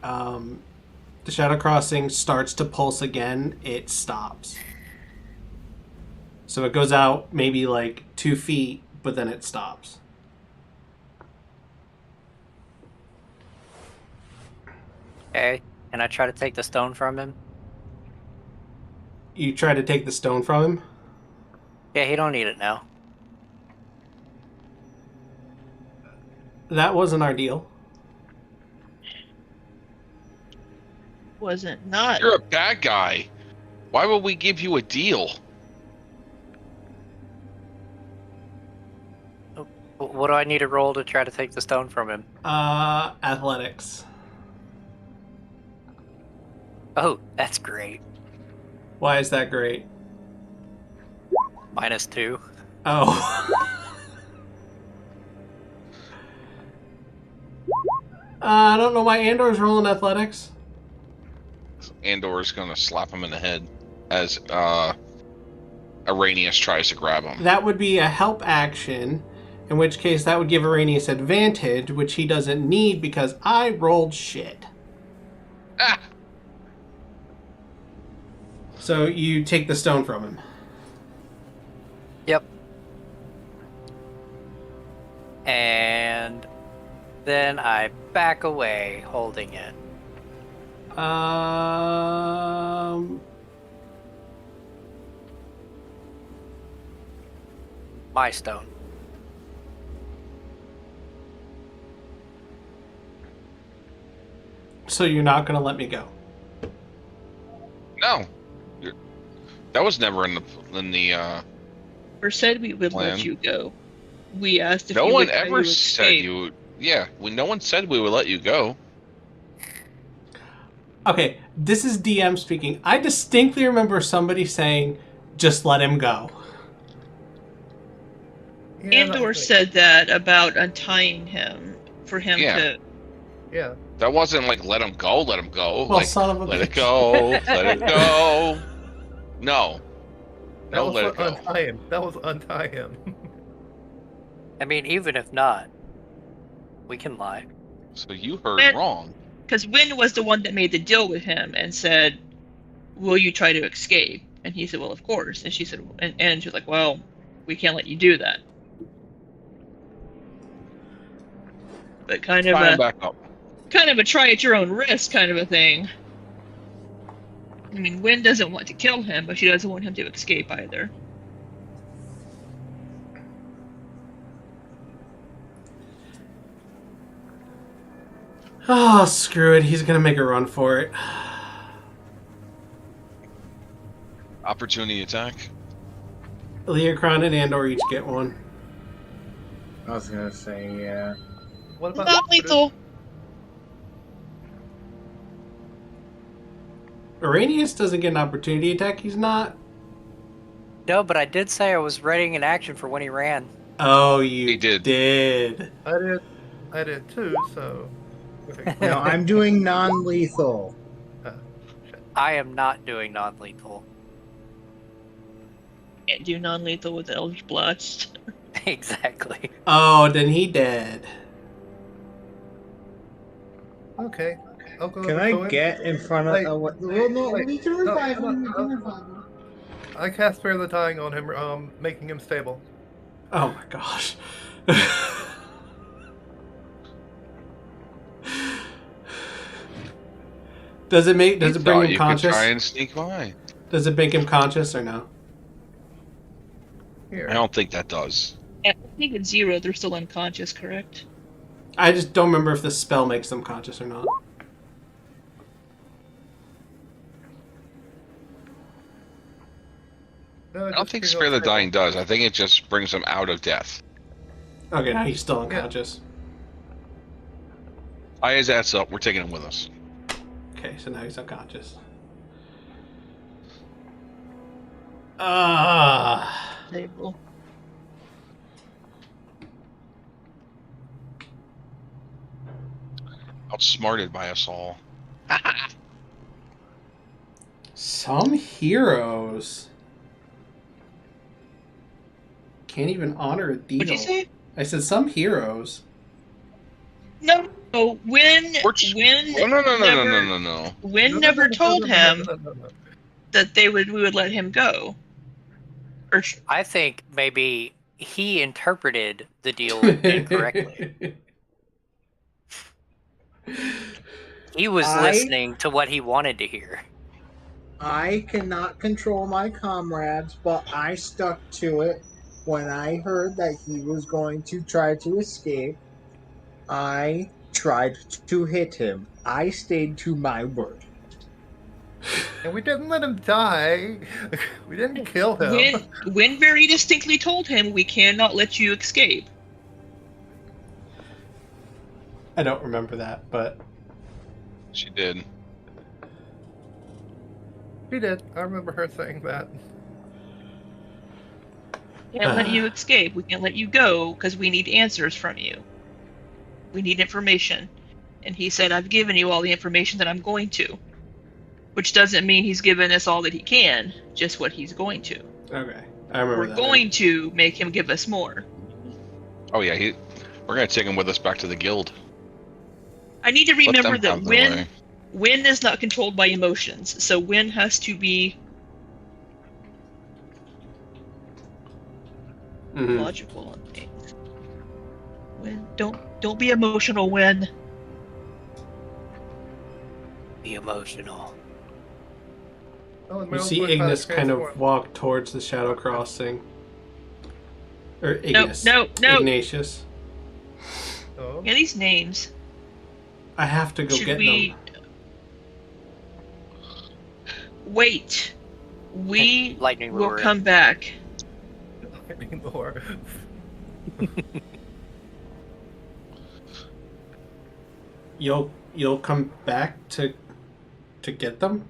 Shadow Crossing starts to pulse again, it stops. So it goes out maybe like 2 feet, but then it stops.
Okay, can I try to take the stone from him?
You try to take the stone from him?
Yeah, he don't need it now.
That wasn't our deal.
Wasn't not.
You're a bad guy. Why would we give you a deal?
What do I need to roll to try to take the stone from him?
Athletics.
Oh, that's great.
Why is that great?
-2.
Oh. I don't know why Andor's rolling athletics.
Andor's gonna slap him in the head as Araneus tries to grab him.
That would be a help action, in which case that would give Araneus advantage, which he doesn't need because I rolled shit.
Ah!
So you take the stone from him.
Yep. And then I back away holding it. My stone.
So you're not going to let me go?
No. That was never in the
Or said we would
plan.
let you go. We asked if
no
you
one
would try
ever
to
said
escape.
you would. Yeah, no one said we would let you go.
Okay, this is DM speaking. I distinctly remember somebody saying, just let him go.
Yeah,
Andor said that about untying him for him
Yeah.
to.
Yeah.
That wasn't like let him go, let him go.
Well,
like
son of a
let
bitch.
it go, let it go. No.
That
No,
was
let it go.
untie him. That was untie him.
I mean, even if not, we can lie.
So you heard
Man.
wrong.
Because Wynne was the one that made the deal with him and said, will you try to escape? And he said, well, of course. And she said, and she was like, well, we can't let you do that. But kind of
Fire
a
back up.
try at your own risk kind of a thing. I mean, Wynne doesn't want to kill him, but she doesn't want him to escape either.
Oh, screw it. He's going to make a run for it.
Opportunity attack.
Leokron and Andor each get one.
I was gonna say, yeah.
What about
Not lethal.
Araneus doesn't get an opportunity attack. He's not.
No, but I did say I was readying an action for when he ran.
Oh, you
He did.
did.
I did too, so.
No, I'm doing non-lethal.
I am not doing non-lethal.
Can't do non-lethal with Eldritch Blast.
Exactly.
Oh, then he dead.
Okay. I'll go
Can
go
I
in.
get in front of?
Wait,
Well, no,
wait,
we can
no,
revive
no,
him. We
no.
can revive him.
I cast Spare the Dying on him, making him stable.
Oh my gosh. Does it bring
Thought
him
you
conscious?
could try and sneak by.
Does it make him conscious or no?
Here.
I don't think that does.
I think it's 0. They're still unconscious, correct?
I just don't remember if the spell makes them conscious or not.
No,
I don't think Spare the Dying does. I think it just brings them out of death.
Okay, now he's still unconscious.
High as that's up, we're taking him with us.
Okay, so now he's unconscious.
Table.
Outsmarted by us all.
Some heroes can't even honor a deal.
What'd you say?
I said some heroes.
No, Wynne
No.
Wynne never told him that we would let him go. Or
I think maybe he interpreted the deal incorrectly. He was listening to what he wanted to hear.
I cannot control my comrades, but I stuck to it when I heard that he was going to try to escape. I tried to hit him. I stayed to my word.
And we didn't let him die. We didn't kill him.
Wynne very distinctly told him, we cannot let you escape.
I don't remember that, but...
She did.
She did. I remember her saying that.
We can't let you escape. We can't let you go because we need answers from you. We need information. And he said, I've given you all the information that I'm going to. Which doesn't mean he's given us all that he can, just what he's going to.
Okay, I remember
We're going to make him give us more.
Oh yeah, we're gonna take him with us back to the guild.
I need to remember that
Wynne
Wynne is not controlled by emotions, so Wynne has to be logical on things. Wynne, don't be emotional, Wynne.
Be emotional.
Oh, and
You
Meryl's
see
going to
Ignis kind of
transform.
walk towards the Shadow Crossing. Or Ignis.
No.
Ignatius.
Oh.
Yeah, these names.
I have to go
Should
get
we
them.
wait? We
Lightning
will
lure.
come back.
Lightning lore.
You'll come back to get them?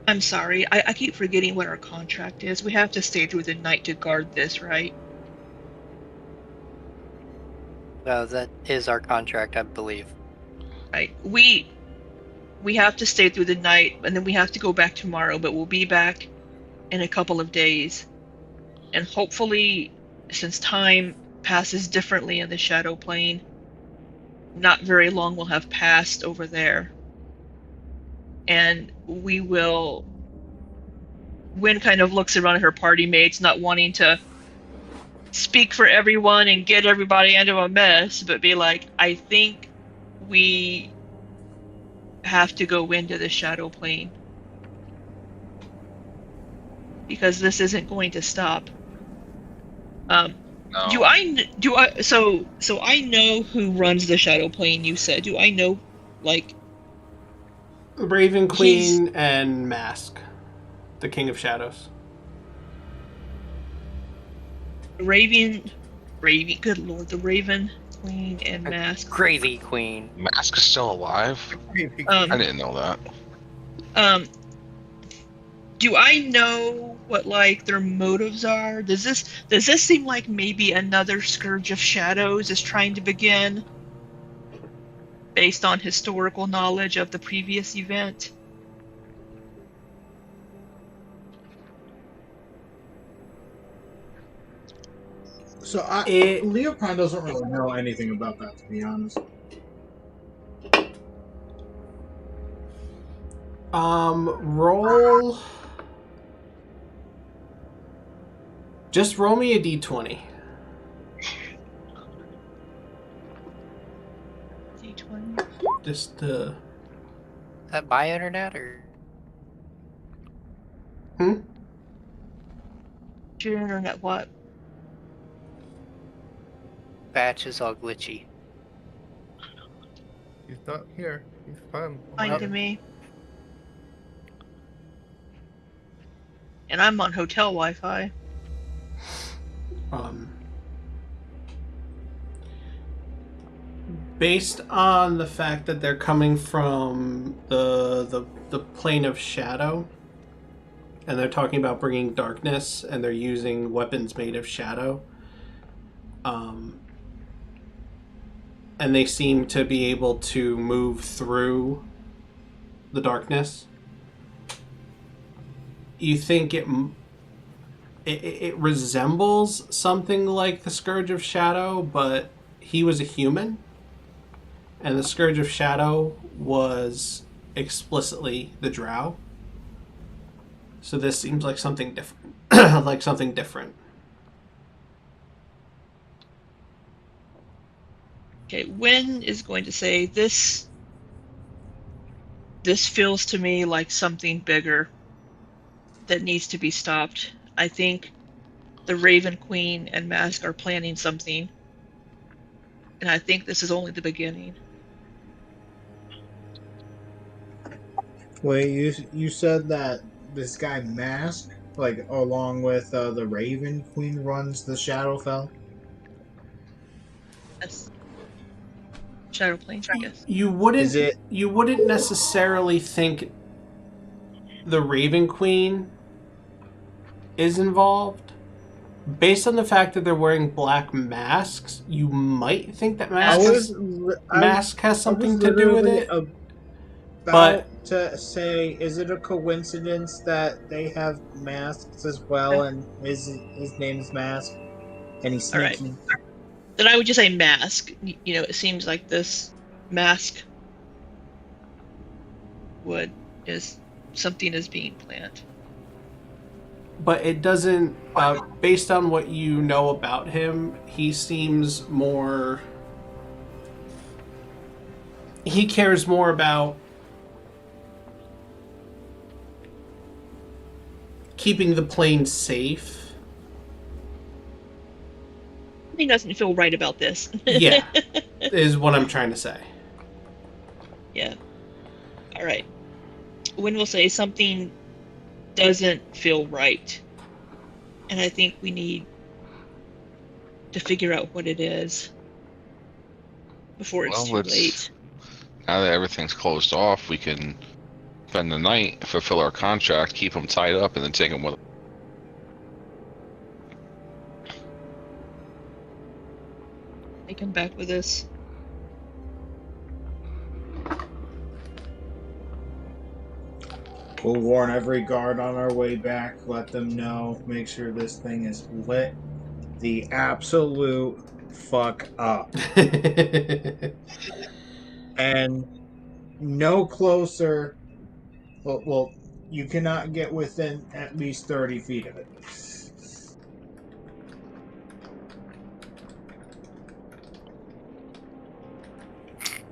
I'm sorry. I keep forgetting what our contract is. We have to stay through the night to guard this, right?
No, that is our contract, I believe.
Right. We have to stay through the night, and then we have to go back tomorrow, but we'll be back in a couple of days. And hopefully, since time passes differently in the Shadow Plane, not very long will have passed over there. And we will... Wynne kind of looks around at her party mates, not wanting to speak for everyone and get everybody into a mess, but be like, I think we have to go into the Shadow Plane. Because this isn't going to stop.
No.
So I know who runs the Shadow Plane, you said. Do I know, like...
Raven Queen and Mask. The King of Shadows.
Raven, good lord, the Raven Queen and Mask.
Gravy Queen.
Mask is still alive? I didn't know that.
Do I know what, like, their motives are? Does this seem like maybe another Scourge of Shadows is trying to begin? Based on historical knowledge of the previous event?
So Leokron doesn't really know anything about that, to be honest.
Roll... Just roll me a d20.
D20?
Just,
Is that my internet, or...?
Your internet what?
Batch is all glitchy.
He's not here. He's fine.
Fine to me. And I'm on hotel Wi-Fi.
Based on the fact that they're coming from the plane of shadow, and they're talking about bringing darkness, and they're using weapons made of shadow, and they seem to be able to move through the darkness. You think it resembles something like the Scourge of Shadow, but he was a human, and the Scourge of Shadow was explicitly the Drow. So this seems like something different. Like something different.
Okay, Wynne is going to say this feels to me like something bigger that needs to be stopped. I think the Raven Queen and Mask are planning something, and I think this is only the beginning.
Wait, you said that this guy Mask, like along with the Raven Queen, runs the Shadowfell?
Yes. Shadow Plane, yes.
You wouldn't necessarily think the Raven Queen is involved. Based on the fact that they're wearing black masks, you might think that Mask has something to do with it.
But to say, is it a coincidence that they have masks as well, and his name's Mask, and he's sneaky?
All right. Then I would just say Mask. You know, it seems like this Mask something is being planned.
But it doesn't, based on what you know about him, he seems more... He cares more about keeping the plane safe.
Something doesn't feel right about this.
Yeah, is what I'm trying to say.
Yeah. All right. Wynne will say something doesn't feel right, and I think we need to figure out what it is before it's too late.
Now that everything's closed off, we can spend the night, fulfill our contract, keep them tied up, and then take them with us.
They come back with us.
We'll warn every guard on our way back, let them know, make sure this thing is lit the absolute fuck up. And no closer. Well, you cannot get within at least 30 feet of it.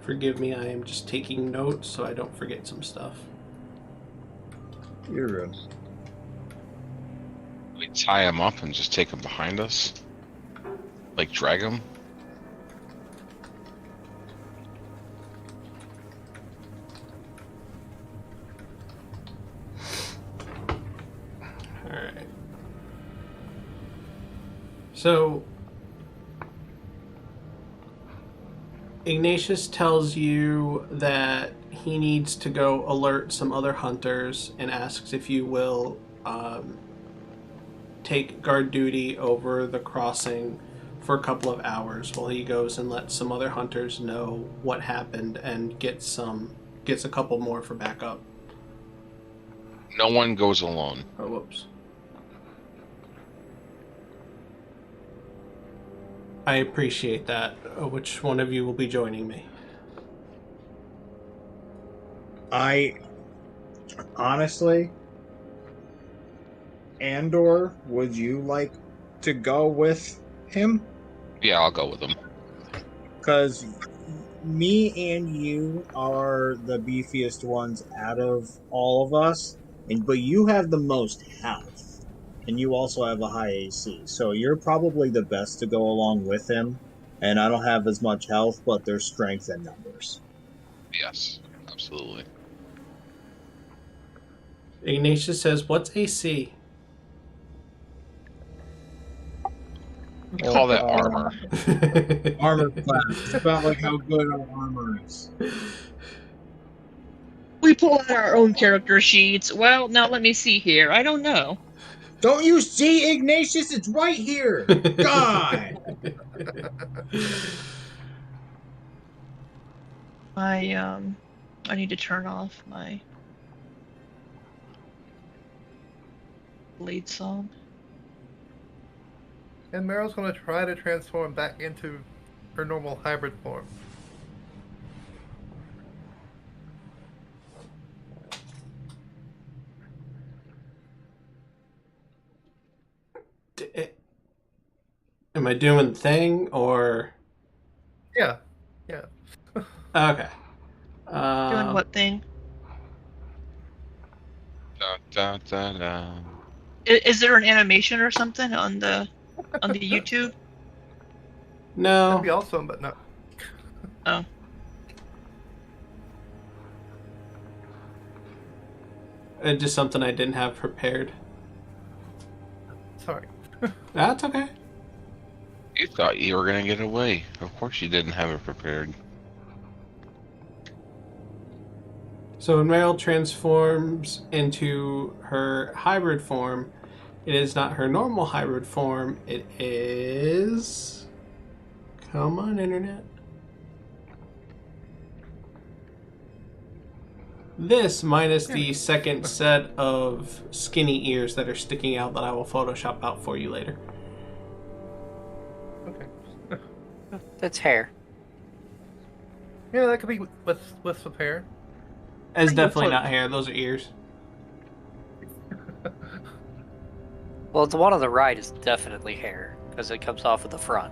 Forgive me, I am just taking notes so I don't forget some stuff.
You're good.
We tie him up and just take him behind us? Like drag him?
Alright. So, Ignatius tells you that he needs to go alert some other hunters and asks if you will take guard duty over the crossing for a couple of hours while he goes and lets some other hunters know what happened and gets a couple more for backup.
No one goes alone.
Oh, whoops. I appreciate that. Which one of you will be joining me?
Honestly, Andor, would you like to go with him?
Yeah, I'll go with him.
Because me and you are the beefiest ones out of all of us, but you have the most health, and you also have a high AC, so you're probably the best to go along with him. And I don't have as much health, but there's strength in numbers.
Yes, absolutely.
Ignatius says, "What's AC?"
We call that armor.
Armor class. It's about like how good our armor is.
We pull out our own character sheets. Well, now let me see here. I don't know.
Don't you see, Ignatius? It's right here. God.
I need to turn off my lead song.
And Meryl's gonna try to transform back into her normal hybrid form.
Am I doing the thing or?
Yeah.
Okay.
Doing what thing?
Da, da, da, da.
Is there an animation or something on the YouTube?
That'd be
No.
awesome, but no.
Oh,
It's just something I didn't have prepared.
Sorry.
That's okay.
You thought you were gonna get away. Of course you didn't have it prepared.
So when Meryl transforms into her hybrid form, it is not her normal hybrid form. It is... Come on, Internet. This minus the second set of skinny ears that are sticking out that I will Photoshop out for you later.
Okay.
That's hair.
Yeah, that could be with some hair.
It's definitely not hair. Those are ears.
Well, the one on the right is definitely hair because it comes off of the front.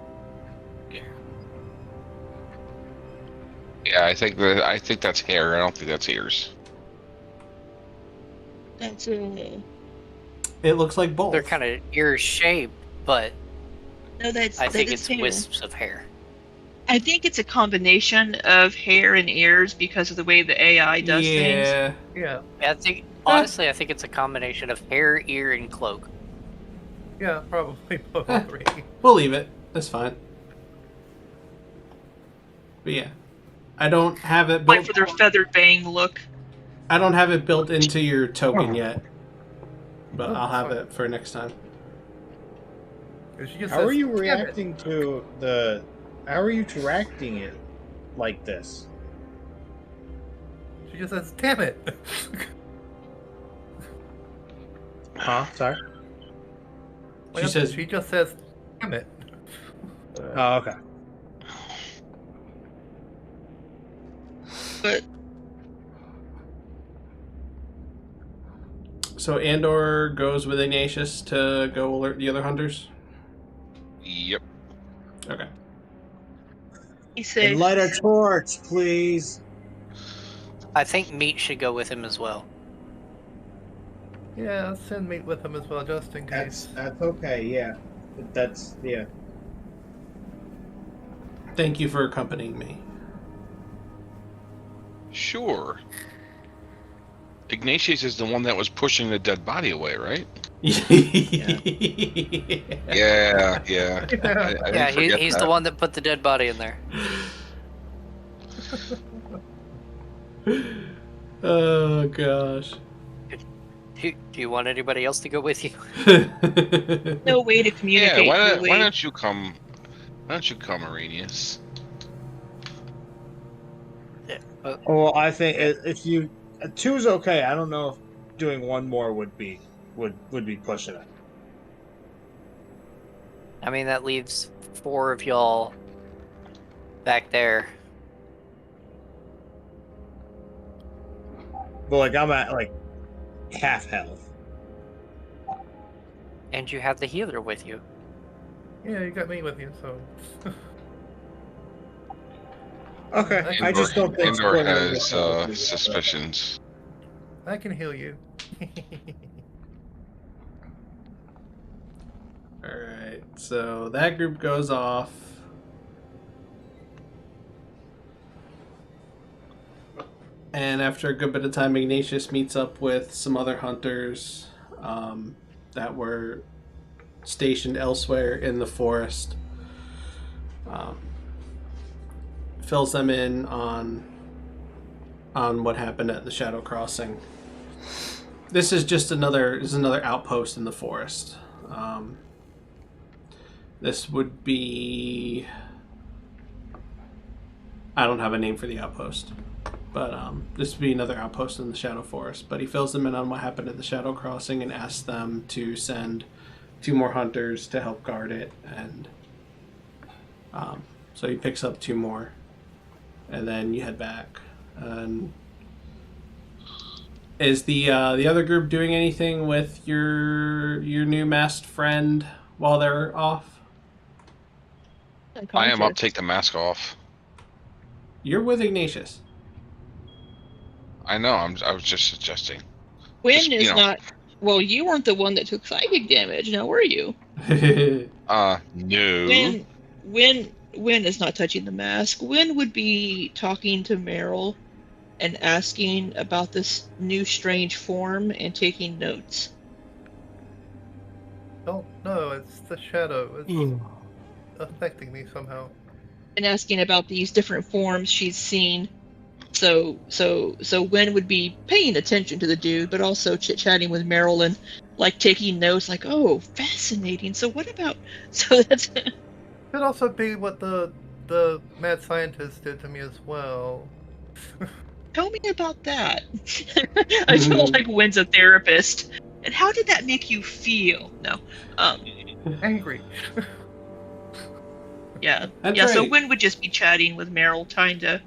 Yeah, I think that's hair. I don't think that's ears.
that's
It looks like both.
They're kind of ear shaped, but
no, that's
I think
that
it's
is hair.
wisps of hair.
I think it's a combination of hair and ears because of the way the AI does things.
Yeah.
Yeah.
I think honestly, I think it's a combination of hair, ear, and cloak.
Yeah, probably both three.
We'll leave it. That's fine. But yeah. I don't have it
Like
built...
for their feathered bang look.
I don't have it built into your token yet. But
Oh,
I'll have
fine.
it for next time.
She just
How
says,
are you
"Damn it."
reacting to the... How are you directing it like this?
She just says, "Damn it."
Huh? Sorry?
She says...
She just says, "Damn it."
Oh, okay.
But
So Andor goes with Ignatius to go alert the other hunters?
Yep.
Okay.
he says,
And light a torch, please.
I think Meat should go with him as well.
Yeah, I'll send Meat with him as well, just in case.
That's okay, yeah. That's, yeah.
Thank you for accompanying me.
Sure. Ignatius is the one that was pushing the dead body away, right? Yeah. I didn't
Yeah,
forget
he's
that.
the one that put the dead body in there.
Oh gosh.
Do you want anybody else to go with you?
no way to communicate.
Yeah,
really.
why don't you come? Why don't you come, Araneus?
Well, I think if you... Two's okay. I don't know if doing one more would be pushing it.
I mean, that leaves 4 of y'all back there.
But, like, I'm at, like, half health.
And you have the healer with you.
Yeah, you got me with you, so.
Okay, I just don't think...
Andor
splitting it
has
would be
suspicions.
I can heal you.
Alright, so that group goes off. And after a good bit of time, Ignatius meets up with some other hunters that were stationed elsewhere in the forest. Fills them in on what happened at the Shadow Crossing. This is just another outpost in the forest. This would be... I don't have a name for the outpost. But this would be another outpost in the Shadow Forest. But he fills them in on what happened at the Shadow Crossing and asks them to send 2 more hunters to help guard it. And so he picks up 2 more. And then you head back. And is the other group doing anything with your new masked friend while they're off?
I am. I'll take the mask off.
You're with Ignatius.
I know. I was just suggesting.
Wynne is not. Well, you weren't the one that took psychic damage, now were you?
No.
Wynne is not touching the mask. Wynne would be talking to Meryl and asking about this new strange form and taking notes.
Oh no, it's the shadow. It's affecting me somehow.
And asking about these different forms she's seen. So Wynne would be paying attention to the dude, but also chit-chatting with Meryl and like taking notes, like, oh, fascinating. So what about? So that's.
Could also be what the mad scientist did to me as well.
Tell me about that. I feel like Wynne's a therapist. And how did that make you feel? No.
Angry.
Yeah.
That's
yeah, so
right.
Wynne would just be chatting with Meryl, trying to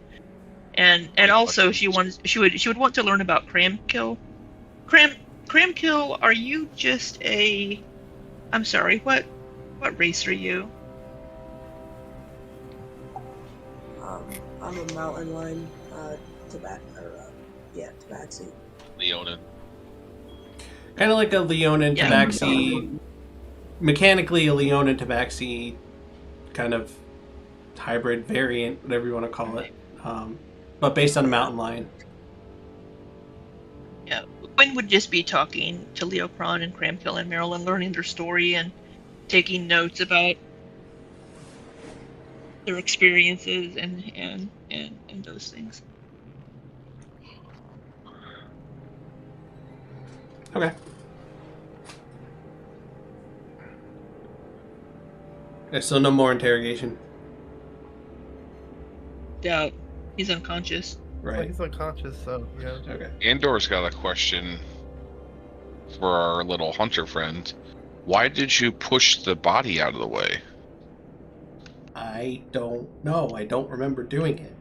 and also she would want to learn about Kramkyl. Kramkyl, are you just a I'm sorry, what race are you?
I'm a mountain lion, tabaxi.
Leonin.
Kind of like a Leonin
Yeah.
Tabaxi, mechanically a Leonin Tabaxi kind of hybrid variant, whatever you want to call it, but based on a mountain lion.
Yeah. Wynne would just be talking to Leokron and Kramkyl and Meryl and learning their story and taking notes about their experiences and those things.
Okay. So no more interrogation.
Doubt. He's unconscious.
Well,
Right.
he's unconscious, so yeah.
Okay.
Andor's got a question for our little hunter friend. Why did you push the body out of the way?
I don't know. I don't remember doing it.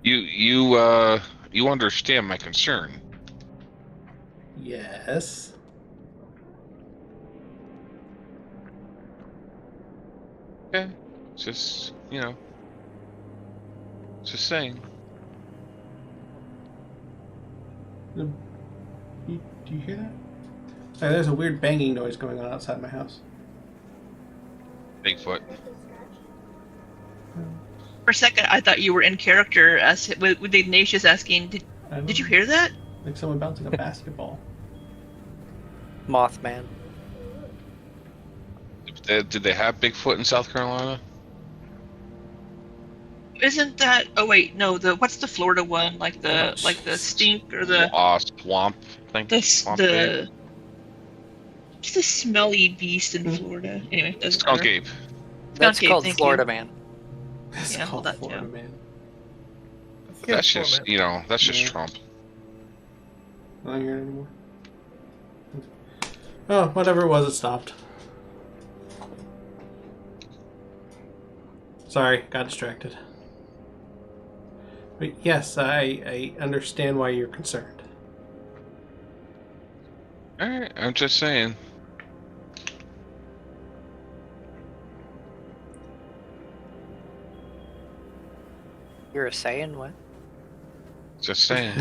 You understand my concern.
Yes.
Okay. Just, just saying.
Do you hear that? Sorry, there's a weird banging noise going on outside my house.
Bigfoot.
For a second, I thought you were in character as with Ignatius asking, "Did you hear that?"
Like someone bouncing a basketball.
Mothman.
Did they have Bigfoot in South Carolina?
Isn't that? Oh wait, no. What's the Florida one? Like the stink or the
Swamp thing? Swamp ape?
the what's the smelly beast in Florida? Anyway, doesn't
Skunk
matter.
ape.
That's
Skunk ape,
called
thank
Florida
you.
Man.
It's
Yeah,
called
that
Florida
too.
Man.
That's just, that's just
Yeah.
Trump.
I don't hear it anymore. Oh, whatever it was, it stopped. Sorry, got distracted. But yes, I understand why you're concerned.
Alright, I'm just saying.
You're a Saiyan? What?
Just saying.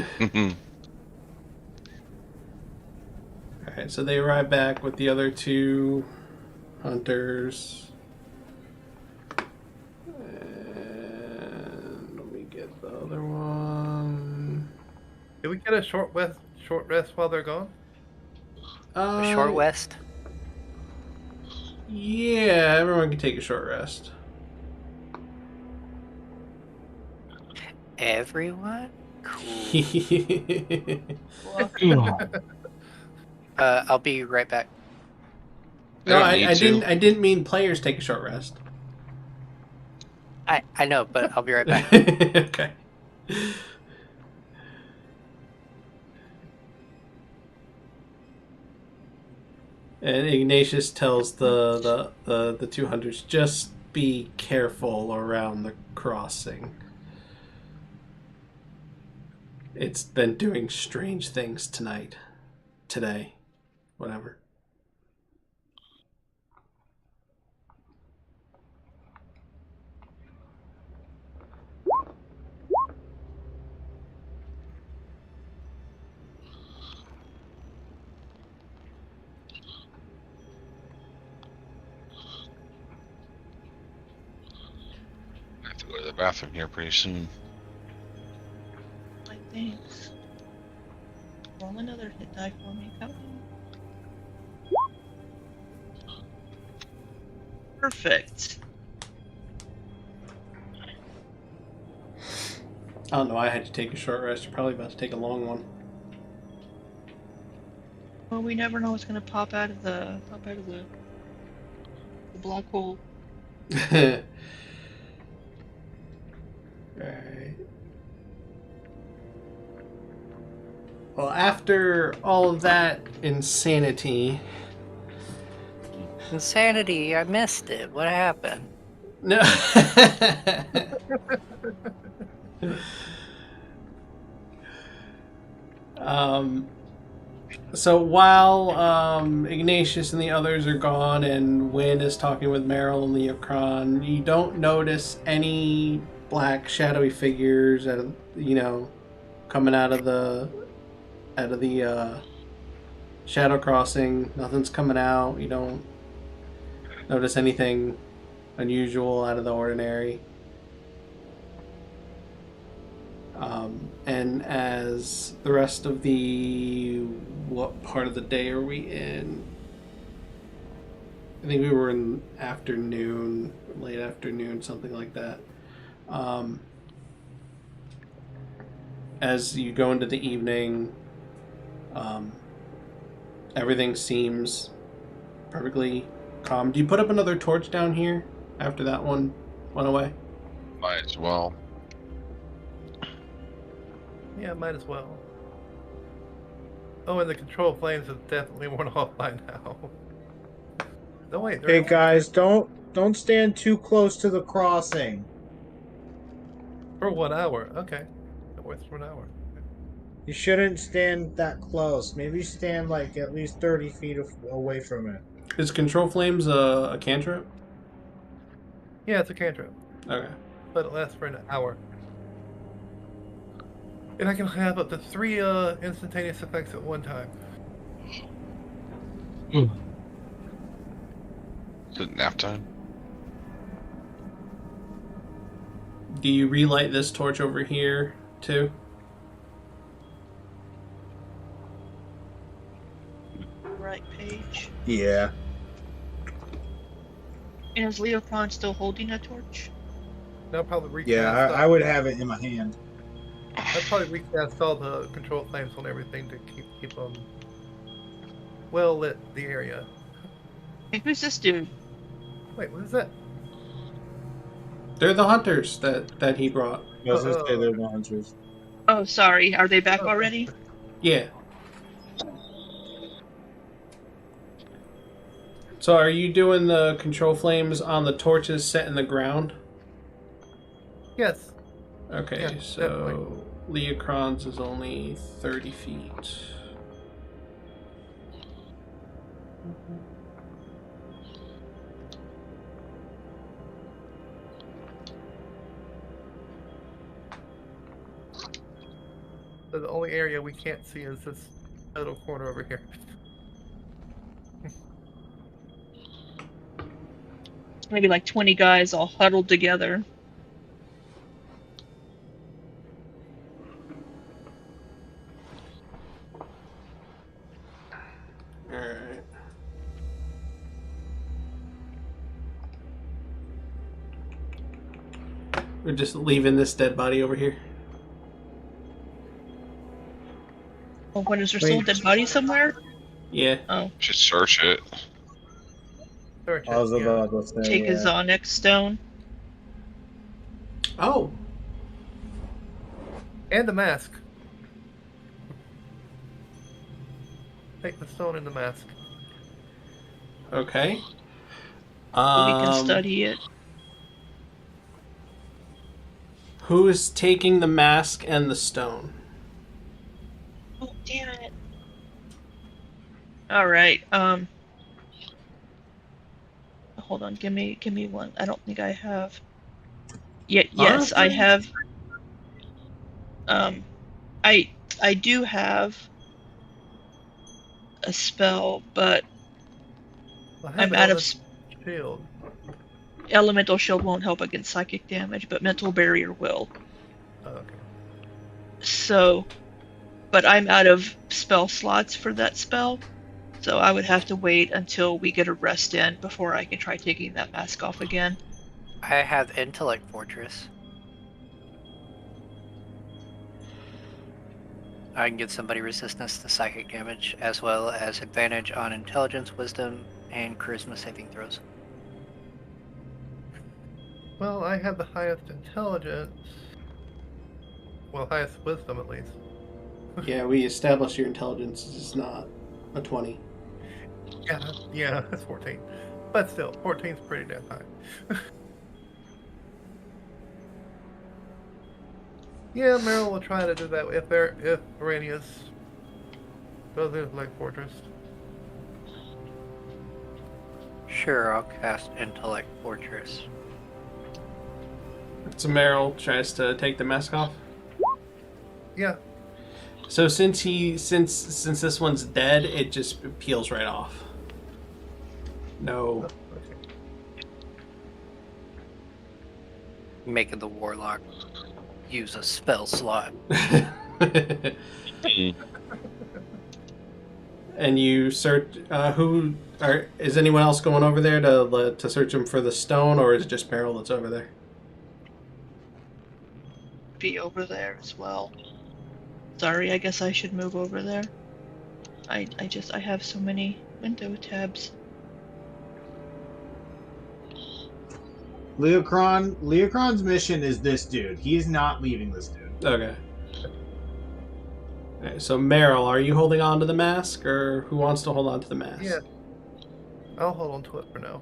Alright, so they arrive back with the other 2 hunters. And let
Did we get a short rest while they're gone?
A short west.
Yeah, everyone can take a short rest.
Everyone? Cool. I'll be right back.
No,
don't need
I
to.
didn't. I didn't mean players take a short rest.
I know, but I'll be right back.
Okay. And Ignatius tells the 200s, just be careful around the crossing. It's been doing strange things today, whatever.
I have to go to the bathroom here pretty soon.
Like, thanks. Roll another hit die for me, come on. Perfect.
I don't know. I had to take a short rest. You're probably about to take a long one.
Well, we never know what's gonna pop out of the black hole.
Right. Well, after all of that insanity,
Insanity, I missed it. What happened?
no. So while Ignatius and the others are gone, and Wynne is talking with Meryl and Leokron, you don't notice any black shadowy figures, coming out of the shadow crossing. Nothing's coming out. You don't notice anything unusual, out of the ordinary. And as the rest of what part of the day are we in? I think we were in afternoon, late afternoon, something like that. As you go into the evening, everything seems perfectly calm. Do you put up another torch down here after that one went away?
Might as well.
Yeah, might as well. Oh, and the control flames have definitely worn off by now. No wait.
Hey guys, don't stand too close to the crossing.
For 1 hour. Okay. That works for an hour.
You shouldn't stand that close. Maybe stand like at least 30 feet away from it.
Is control flames a cantrip?
Yeah, it's a cantrip.
Okay.
But it lasts for an hour. And I can have up to 3 instantaneous effects at one time.
Is it nap time?
Do you relight this torch over here too?
Right page.
Yeah.
And is Leokron still holding a torch?
I'll probably recast.
Yeah, I would have it in my hand.
I'd probably recast all the control flames on everything to keep them well lit, the area.
Hey, who's this dude?
Wait, what is that?
They're the hunters that he brought.
I was gonna say they're the hunters.
Oh, sorry. Are they back already?
Yeah. So are you doing the control flames on the torches set in the ground?
Yes.
Okay,
Yeah,
so Leokron's is only 30 feet.
So the only area we can't see is this little corner over here.
Maybe like 20 guys all huddled together.
We're just leaving this dead body over here.
Oh, what, is there still a dead body somewhere?
Yeah.
Oh,
Just search it.
Search it,
I was
yeah.
about to say.
take his onyx stone.
Oh.
And the mask. Take the stone and the mask.
Okay.
We can study it.
Who is taking the mask and the stone?
Oh, damn it. Alright, hold on, give me one. I don't think I have. Yes, I have. I do have a spell, but
Well,
I'm out of.
shield.
Elemental shield won't help against psychic damage, but mental barrier will.
Oh, okay.
So, but I'm out of spell slots for that spell, so I would have to wait until we get a rest in before I can try taking that mask off again.
I have Intellect Fortress. I can give somebody resistance to psychic damage, as well as advantage on intelligence, wisdom, and charisma saving throws.
Well, I have the highest intelligence. Well, highest wisdom at least.
Yeah, we established your intelligence is not a 20.
Yeah, that's 14. But still, 14's pretty damn high. Yeah, Meryl will try to do that if Araneus does it like Fortress.
Sure, I'll cast Intellect Fortress.
So Meryl tries to take the mask off.
Yeah.
So since this one's dead, it just peels right off. No.
Okay.
Making the Warlock use a spell slot.
And you search. Is anyone else going over there to search him for the stone, or is it just Meryl that's over there?
Be over there as well. Sorry, I guess I should move over there. I have so many window tabs.
Leokron's mission is this dude. He's not leaving this dude.
Okay. Alright, so Meryl, are you holding on to the mask, or who wants to hold on to the mask?
Yeah. I'll hold on to it for now.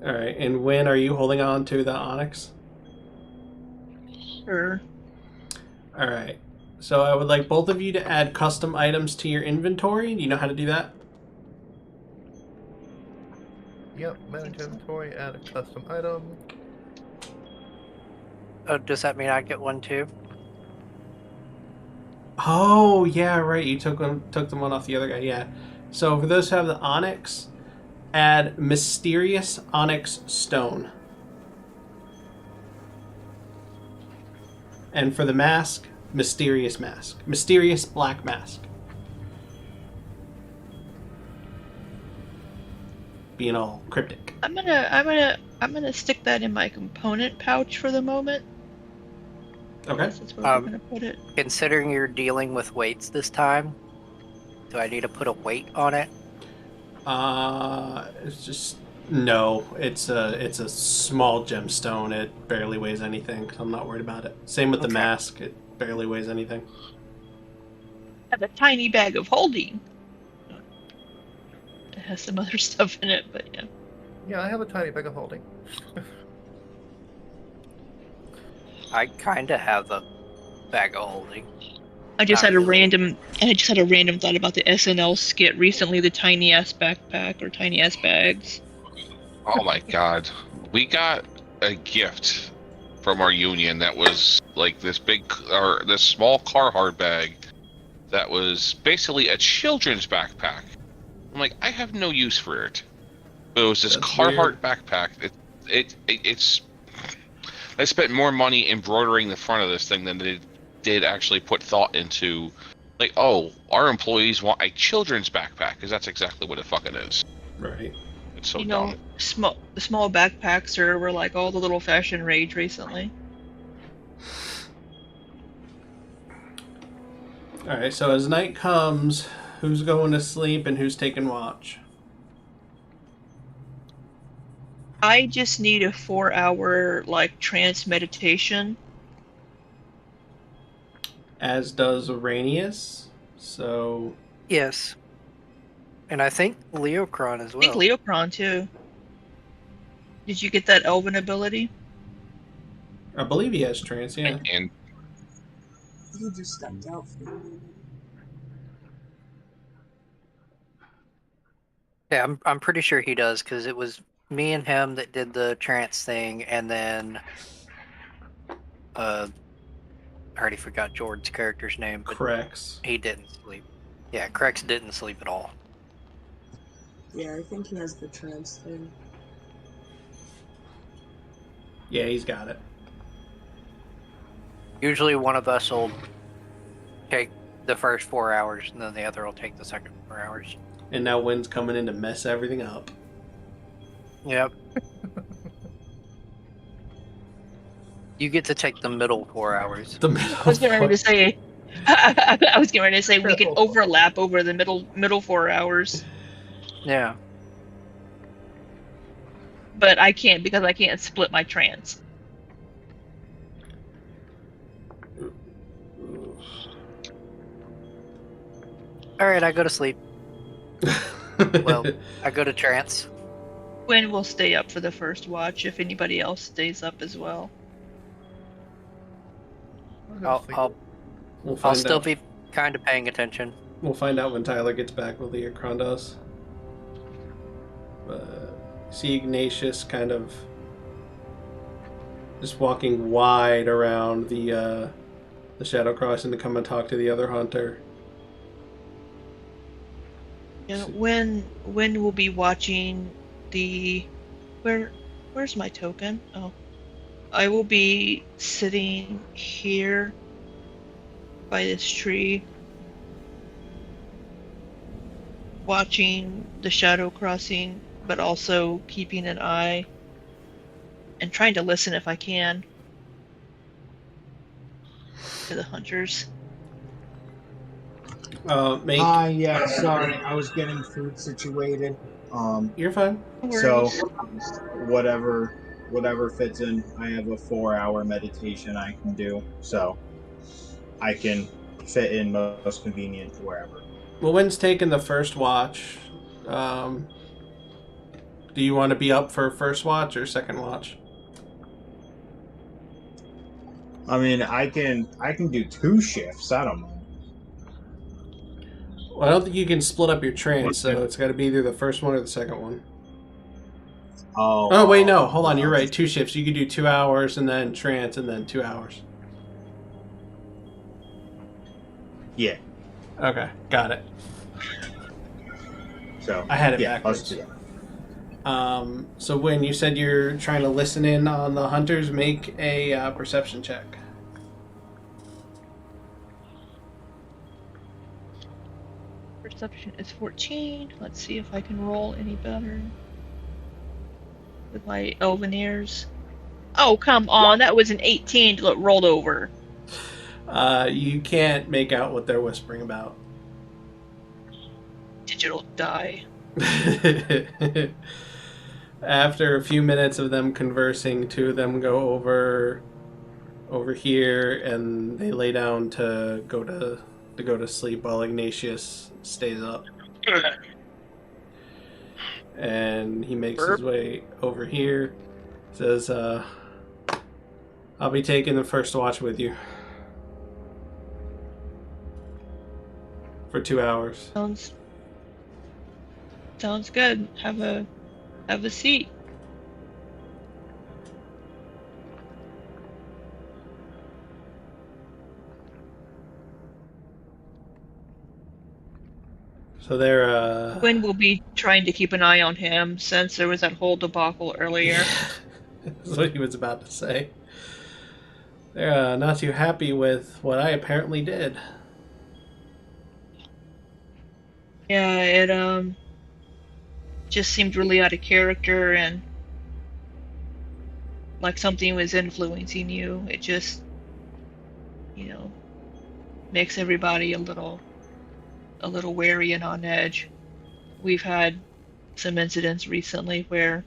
Alright, and Wynne, are you holding on to the onyx?
Sure.
Alright. So I would like both of you to add custom items to your inventory. Do you know how to do that?
Yep, manage inventory, add a custom item.
Oh, does that mean I get one too?
Oh, yeah, right. You took the one off the other guy. Yeah. So for those who have the onyx, add mysterious onyx stone. And for the mask, mysterious black mask. Being all cryptic.
I'm gonna stick that in my component pouch for the moment.
Okay.
That's where we're gonna put it.
Considering you're dealing with weights this time, do I need to put a weight on it?
It's just no. It's a small gemstone. It barely weighs anything. So I'm not worried about it. Same with the mask. It barely weighs anything.
I have a tiny bag of holding. It has some other stuff in it, but yeah.
Yeah, I have a tiny bag of holding.
I kinda have a bag of holding.
I just had a
really.
random thought about the SNL skit recently, the tiny ass backpack or tiny ass bags.
Oh my god. We got a gift from our union that was like this this small Carhartt bag that was basically a children's backpack. I'm like, I have no use for it. But it was this Carhartt backpack. It's I spent more money embroidering the front of this thing than they did actually put thought into, like, oh, our employees want a children's backpack, because that's exactly what it fucking is.
Right.
It's so
You know,
dumb.
the small backpacks were like all the little fashion rage recently.
Alright, so as night comes, who's going to sleep and who's taking watch?
I just need a 4-hour like trance meditation.
As does Araneus. So
Yes. And I think Leokron as
I think
well.
Leokron too. Did you get that elven ability?
I believe he has trance, yeah.
And
He just stepped out.
Yeah, I'm pretty sure he does, because it was me and him that did the trance thing, and then I already forgot Jordan's character's name, but
Corrects.
he didn't sleep. Yeah, Crex didn't sleep at all.
Yeah, I think he has the trance thing.
Yeah, he's got it.
Usually one of us will take the first 4 hours, and then the other will take the second 4 hours.
And now Wynn's coming in to mess everything up.
Yep. You get to take the middle 4 hours.
The middle.
I was getting ready to say. I was getting ready to say we can overlap over the middle 4 hours,
Yeah.
but I can't because I can't split my trance.
Alright, I go to sleep. Well, I go to trance.
Wynne will stay up for the first watch if anybody else stays up as well.
I'll
We'll find
still
out.
be kind of paying attention.
We'll find out when Tyler gets back with Leokron does. See Ignatius kind of just walking wide around the Shadow Crossing to come and talk to the other hunter.
Yeah, Wynne will be watching the where's my token? Oh. I will be sitting here by this tree watching the Shadow Crossing, but also keeping an eye and trying to listen if I can to the hunters.
Make
Yeah, sorry, I was getting food situated.
You're fine.
No
So
worries.
whatever fits in. I have a 4-hour meditation I can do, so I can fit in most convenient wherever.
Well, Wynn's taking the first watch. Do you want to be up for first watch or second watch?
I mean, I can do 2 shifts. I don't know.
Well, I don't think you can split up your trance, so it's got to be either the first one or the second one. Oh, wait, no. Hold on. You're right. 2 shifts. You could do 2 hours and then trance and then 2 hours.
Yeah.
Okay. Got it.
So
I had it
yeah,
backwards.
let's do that.
So Wynne, you said you're trying to listen in on the hunters. Make a perception check.
Perception is 14. Let's see if I can roll any better with my elven ears. Oh, come on. That was an 18 that rolled over.
You can't make out what they're whispering about.
Digital die.
After a few minutes of them conversing, 2 of them go over here, and they lay down to go to sleep while Ignatius stays up. And he makes his way over here. Says, "I'll be taking the first watch with you for 2 hours."
Sounds good. Have a seat.
So they're
Wynne will be trying to keep an eye on him since there was that whole debacle earlier.
That's what he was about to say. They're not too happy with what I apparently did.
Yeah, just seemed really out of character and like something was influencing you. It just, makes everybody a little wary and on edge. We've had some incidents recently where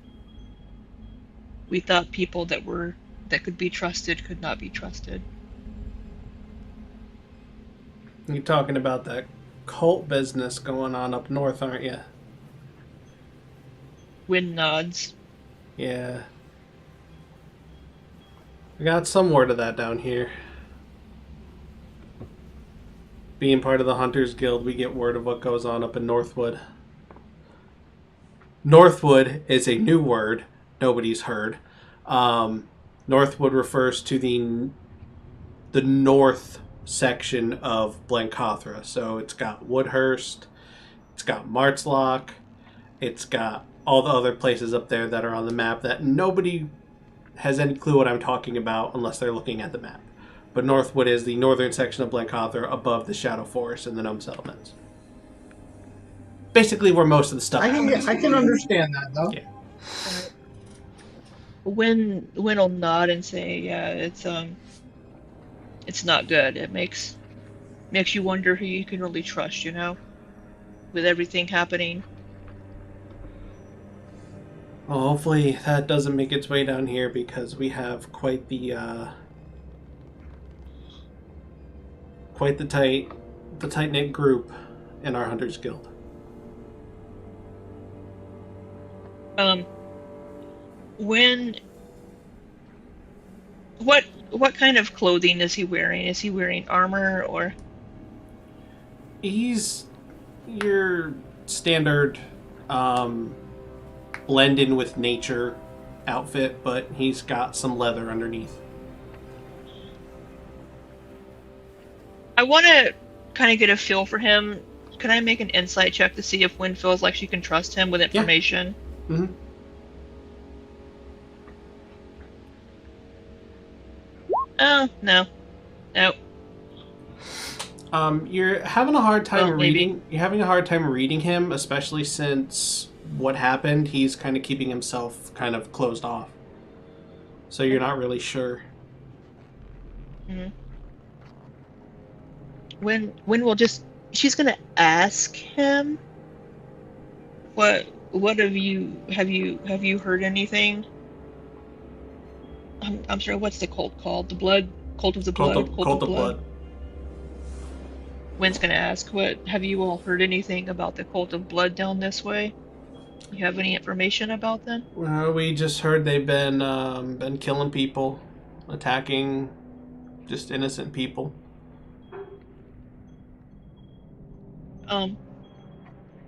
we thought people that could be trusted could not be trusted.
You're talking about that cult business going on up north, aren't you?
Wynne nods.
Yeah. We got some word of that down here. Being part of the Hunters Guild, we get word of what goes on up in Northwood. Northwood is a new word nobody's heard. Northwood refers to the north section of Blencathra. So it's got Woodhurst, it's got Martzlock, it's got all the other places up there that are on the map that nobody has any clue what I'm talking about unless they're looking at the map. But Northwood is the northern section of Blencathra above the Shadow Forest and the Gnome Settlements. Basically where most of the stuff happens.
I can understand that, though.
Yeah.
Wynne will nod and say, yeah, it's not good. It makes you wonder who you can really trust, with everything happening.
Well, hopefully that doesn't make its way down here because we have quite the tight-knit group in our Hunters Guild.
What kind of clothing is he wearing? Is he wearing armor or?
He's your standard blend in with nature outfit, but he's got some leather underneath.
I want to kind of get a feel for him. Can I make an insight check to see if Wynne feels like she can trust him with information?
Yeah. Mm-hmm.
Oh, no. Nope.
You're having a hard time reading.
Maybe.
You're having a hard time reading him, especially since what happened. He's kind of keeping himself kind of closed off, so you're not really sure.
Mm-hmm. Wynne will just. She's gonna ask him. What have you heard anything? I'm sorry, what's the cult called? The Blood? Cult of the Blood?
Cult of Blood.
Wynne's gonna ask, have you all heard anything about the Cult of Blood down this way? You have any information about them?
Well, we just heard they've been killing people, attacking just innocent people.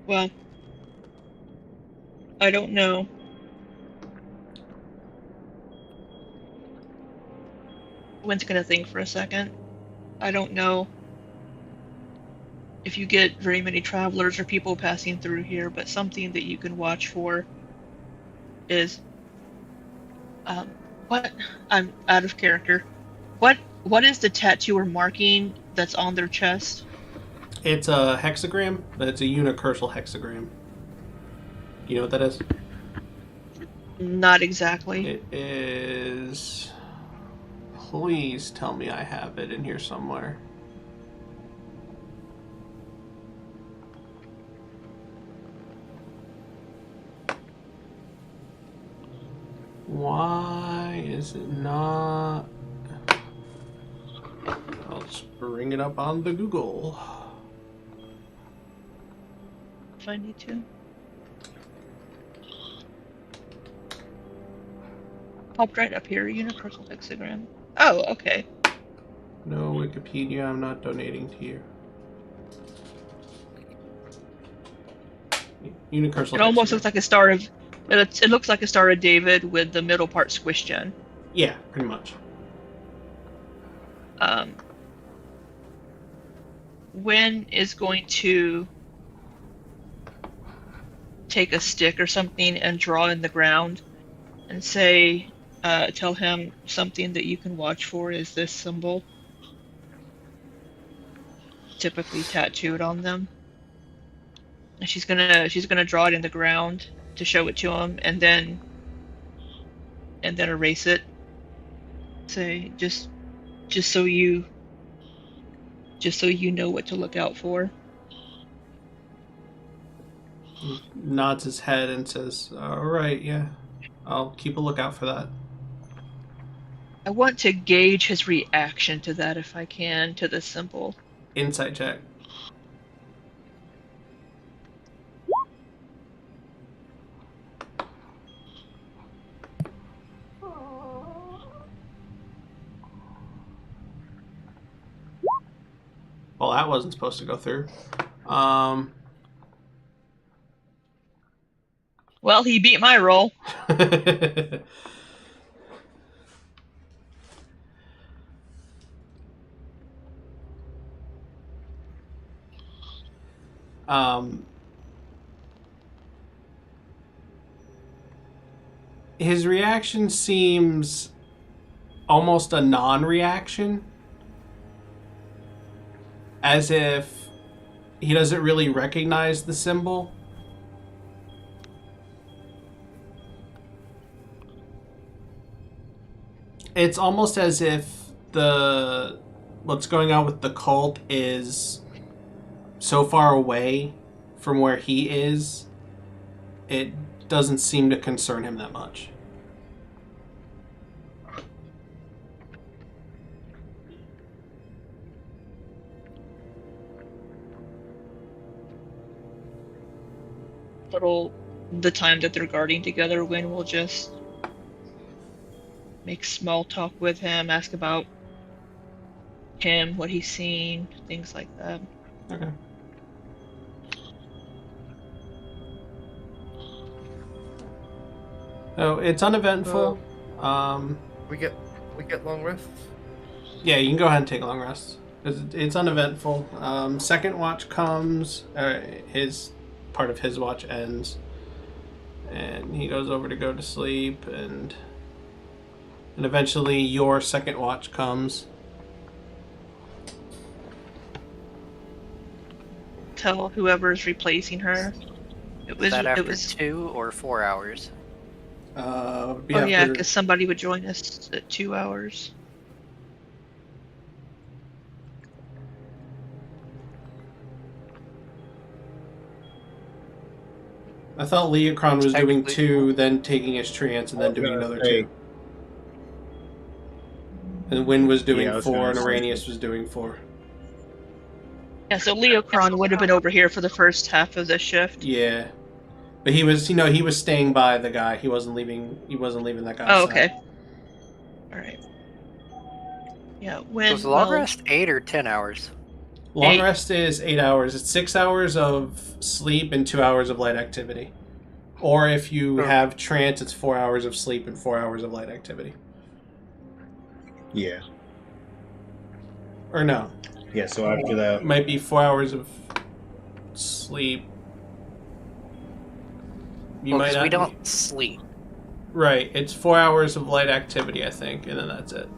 Well, I don't know. Wynne's gonna think for a second. I don't know if you get very many travelers or people passing through here, but something that you can watch for is what I'm out of character. What is the tattoo or marking that's on their chest?
It's a hexagram, but it's a unicursal hexagram. You know what that is?
Not exactly.
It is... Please tell me I have it in here somewhere. Why is it not? I'll just bring it up on the Google.
If I need to. Popped right up here, universal hexagram. Oh, okay.
No, Wikipedia, I'm not donating to you. Universal.
It almost looks like a star of. It looks like a Star of David with the middle part squished in.
Yeah, pretty much.
Wynne is going to take a stick or something and draw in the ground and say, tell him something that you can watch for is this symbol. Typically tattooed on them. And she's gonna draw it in the ground to show it to him, and then erase it. Say just so you know what to look out for.
He nods his head and says, "All right, yeah, I'll keep a lookout for that."
I want to gauge his reaction to that if I can, to this symbol.
Insight check. Well, that wasn't supposed to go through.
Well, he beat my roll.
His reaction seems almost a non-reaction, as if he doesn't really recognize the symbol. It's almost as if what's going on with the cult is so far away from where he is, it doesn't seem to concern him that much.
The time that they're guarding together, Wynne will just make small talk with him, ask about him, what he's seen, things like that.
Okay. So it's uneventful.
We get long rests.
Yeah, you can go ahead and take a long rest. It's uneventful. Second watch comes. His part of his watch ends, and he goes over to go to sleep, and eventually your second watch comes.
Tell whoever's replacing her.
Was that after 2 or 4 hours?
Yeah, because somebody would join us at 2 hours.
I thought Leokron was doing 2, then taking his trance, and then doing another 2. And Wynne was doing 4, and Araneus was doing 4.
Yeah, so Leokron would have been over here for the first half of the shift.
Yeah, but he was, he was staying by the guy. He wasn't leaving. He wasn't leaving that guy's
Oh, okay.
side.
All right. Yeah, when
was the long rest 8 or 10 hours?
Long rest is 8 hours. It's 6 hours of sleep and 2 hours of light activity. Or if you have trance, it's 4 hours of sleep and 4 hours of light activity.
Yeah.
Or no.
Yeah, so after that...
It might be 4 hours of sleep.
We don't sleep.
Right. It's 4 hours of light activity, I think, and then that's it.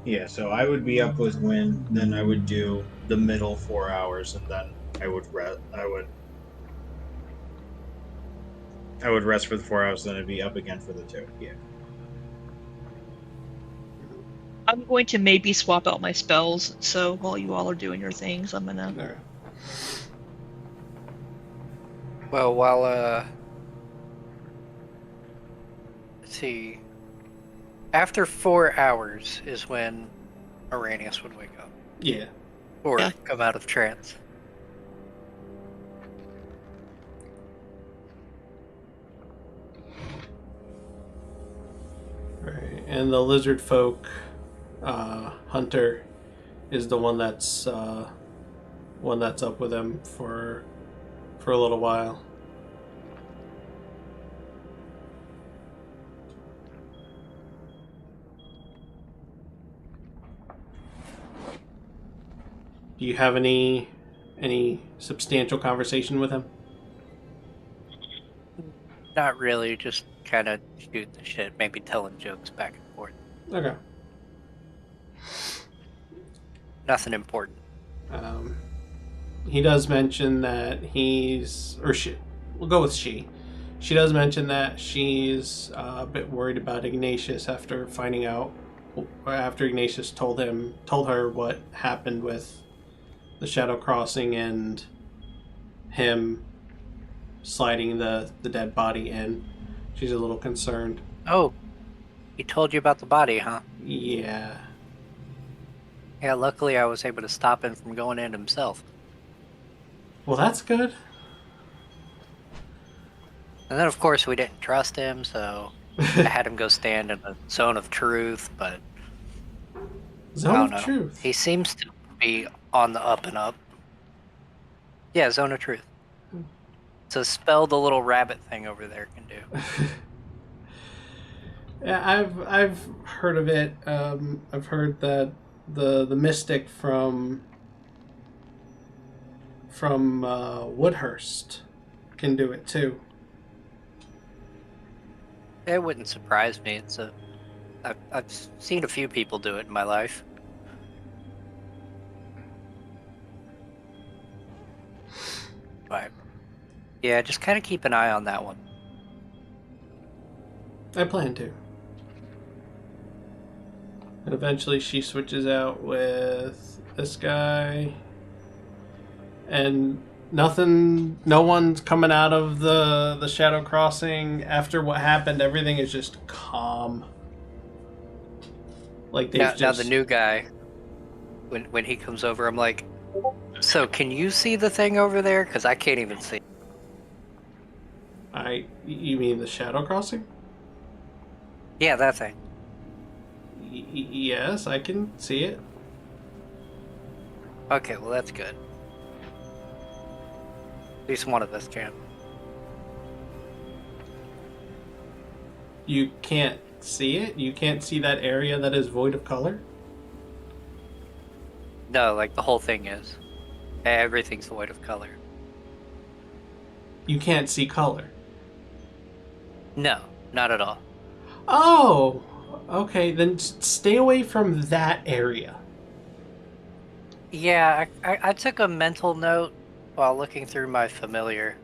Yeah, so I would be up with Wynne, then I would do the middle 4 hours, and then I would rest. I would rest for the 4 hours, then I'd be up again for the 2. Yeah.
I'm going to maybe swap out my spells, so while you all are doing your things, I'm gonna...
There.
Well, while, let's see. After 4 hours is when Araneus would wake up.
Yeah.
Or come out of trance.
Right. And the lizard folk hunter is the one that's up with him for a little while. Do you have any substantial conversation with him?
Not really, just kind of shooting the shit, maybe telling jokes back and forth.
Okay.
Nothing important.
He does mention that he's, or she, we'll go with she. She does mention that she's a bit worried about Ignatius after finding out, after Ignatius told her what happened with the Shadow Crossing and him sliding the dead body in. She's a little concerned.
Oh, he told you about the body, huh?
Yeah.
Yeah, luckily I was able to stop him from going in himself.
Well, that's good.
And then, of course, we didn't trust him, so I had him go stand in the zone of truth, but I
Zone
don't
of
know.
truth.
He seems to be on the up and up. Yeah, zone of truth. It's a spell the little rabbit thing over there can do.
Yeah, I've heard of it. I've heard that the mystic from Woodhurst can do it too.
It wouldn't surprise me. I've seen a few people do it in my life. But yeah, just kind of keep an eye on that one.
I plan to. And eventually she switches out with this guy. And no one's coming out of the Shadow Crossing after what happened. Everything is just calm. Like
Now the new guy, when he comes over, I'm like, so can you see the thing over there? Because I can't even see.
You mean the Shadow Crossing?
Yeah, that thing.
Yes, I can see it.
Okay, well that's good. At least one of us can.
You can't see it? You can't see that area that is void of color?
No, like the whole thing is. Everything's void of color.
You can't see color?
No, not at all.
Oh! Okay, then stay away from that area.
Yeah, I took a mental note while looking through my familiar.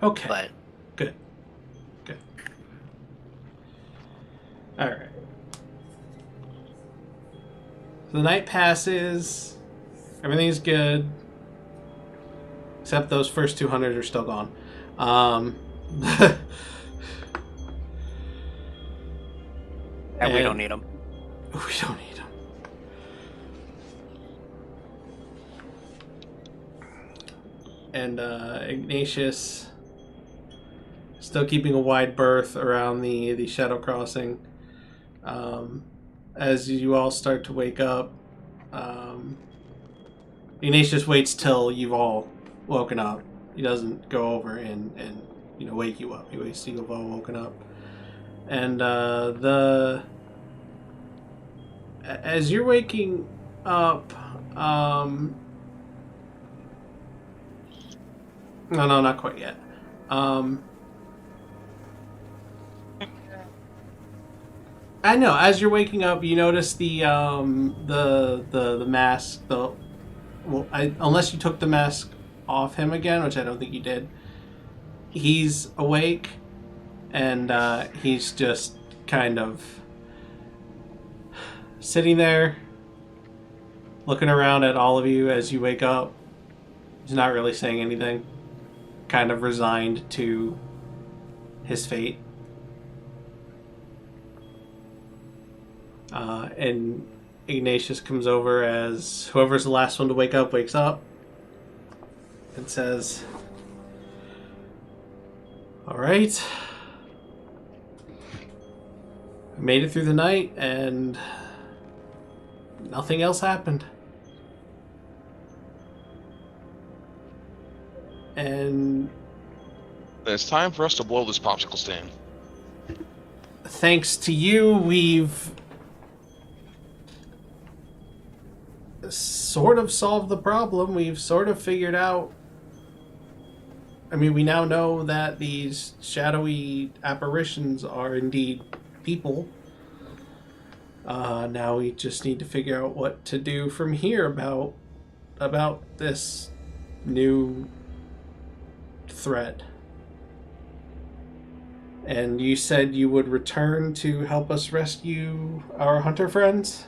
Okay.
But
Good. Alright. The night passes. Everything's good. Except those first 200 are still gone.
and we don't need them.
We don't need them. And Ignatius still keeping a wide berth around the Shadow Crossing. As you all start to wake up, Ignatius waits till you've all woken up. He doesn't go over and wake you up. He waits till you've all woken up. And as you're waking up, no, not quite yet. I know. As you're waking up, you notice the mask. Unless you took the mask off him again, which I don't think you did. He's awake, and he's just kind of sitting there, looking around at all of you as you wake up. He's not really saying anything. Kind of resigned to his fate. And Ignatius comes over as whoever's the last one to wake up wakes up and says, "All right, I made it through the night and nothing else happened. And
It's time for us to blow this popsicle stand.
thanks to you, we've sort of solved the problem. We've sort of figured out. I mean, we now know that these shadowy apparitions are indeed people. Now we just need to figure out what to do from here about about this new threat. And you said you would return to help us rescue our hunter friends?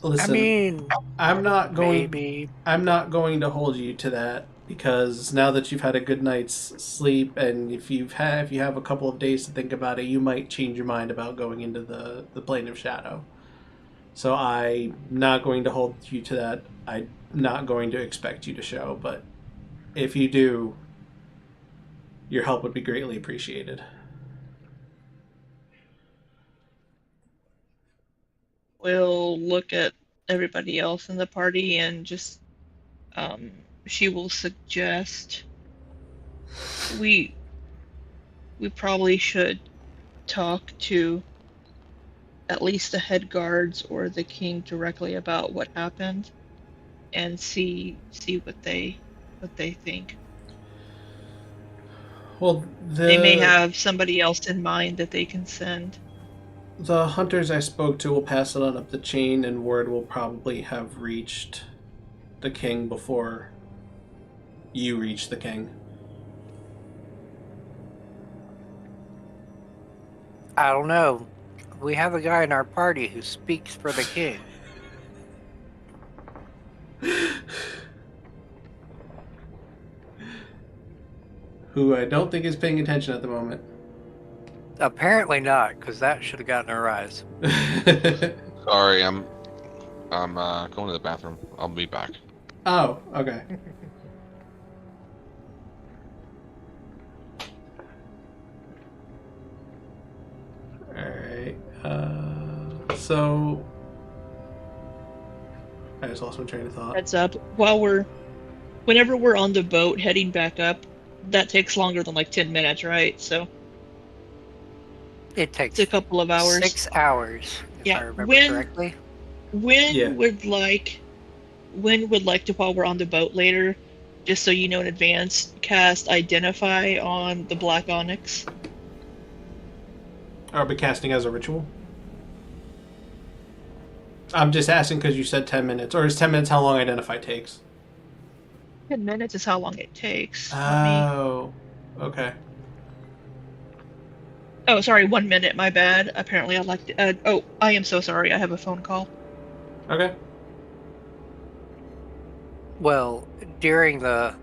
Listen,
I mean,
I'm not going
maybe.
I'm not going to hold you to that, because now that you've had a good night's sleep, and if you have a couple of days to think about it, you might change your mind about going into the plane of shadow. So I'm not going to hold you to that. I'm not going to expect you to show, but if you do, your help would be greatly appreciated.
We'll look at everybody else in the party and just she will suggest we probably should talk to at least the head guards or the king directly about what happened and see what they think.
Well,
They may have somebody else in mind that they can send.
The hunters I spoke to will pass it on up the chain, and word will probably have reached the king before you reach the king.
I don't know. We have a guy in our party who speaks for the king.
Who I don't think is paying attention at the moment.
Apparently not, because that should have gotten a rise.
Sorry, I'm going to the bathroom. I'll be back.
Oh, okay. Alright. So I just lost my train of thought.
Heads up, whenever we're on the boat heading back up, that takes longer than like 10 minutes, right? So
It takes
it's a couple of hours.
6 hours, if
Yeah,
I remember correctly.
Wynne would like to, while we're on the boat later, just so you know in advance, cast Identify on the Black Onyx.
Are we casting as a ritual? I'm just asking because you said 10 minutes. Or is 10 minutes how long Identify takes?
10 minutes is how long it takes.
Oh, okay.
Oh, sorry, 1 minute, my bad. Apparently I'd like to... I am so sorry, I have a phone call.
Okay.
Well, during the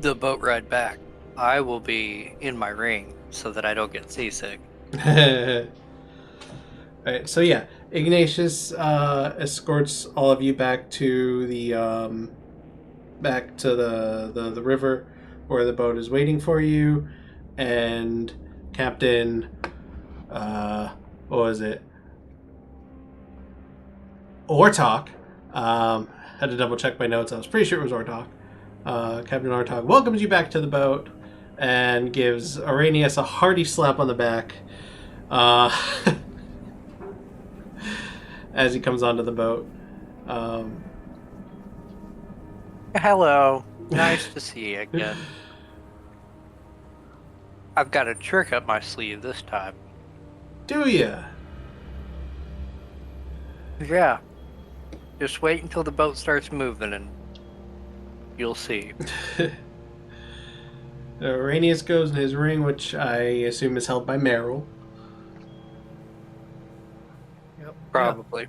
boat ride back, I will be in my ring so that I don't get seasick.
Alright, so yeah, Ignatius escorts all of you back to the river where the boat is waiting for you, and Captain what was it? Ortok. Had to double check my notes. I was pretty sure it was Ortok. Captain Ortok welcomes you back to the boat and gives Araneus a hearty slap on the back as he comes onto the boat.
Hello. Nice to see you again. I've got a trick up my sleeve this time.
Do ya?
Yeah. Just wait until the boat starts moving and you'll see.
Araneus goes in his ring, which I assume is held by Meryl.
Yep.
Probably.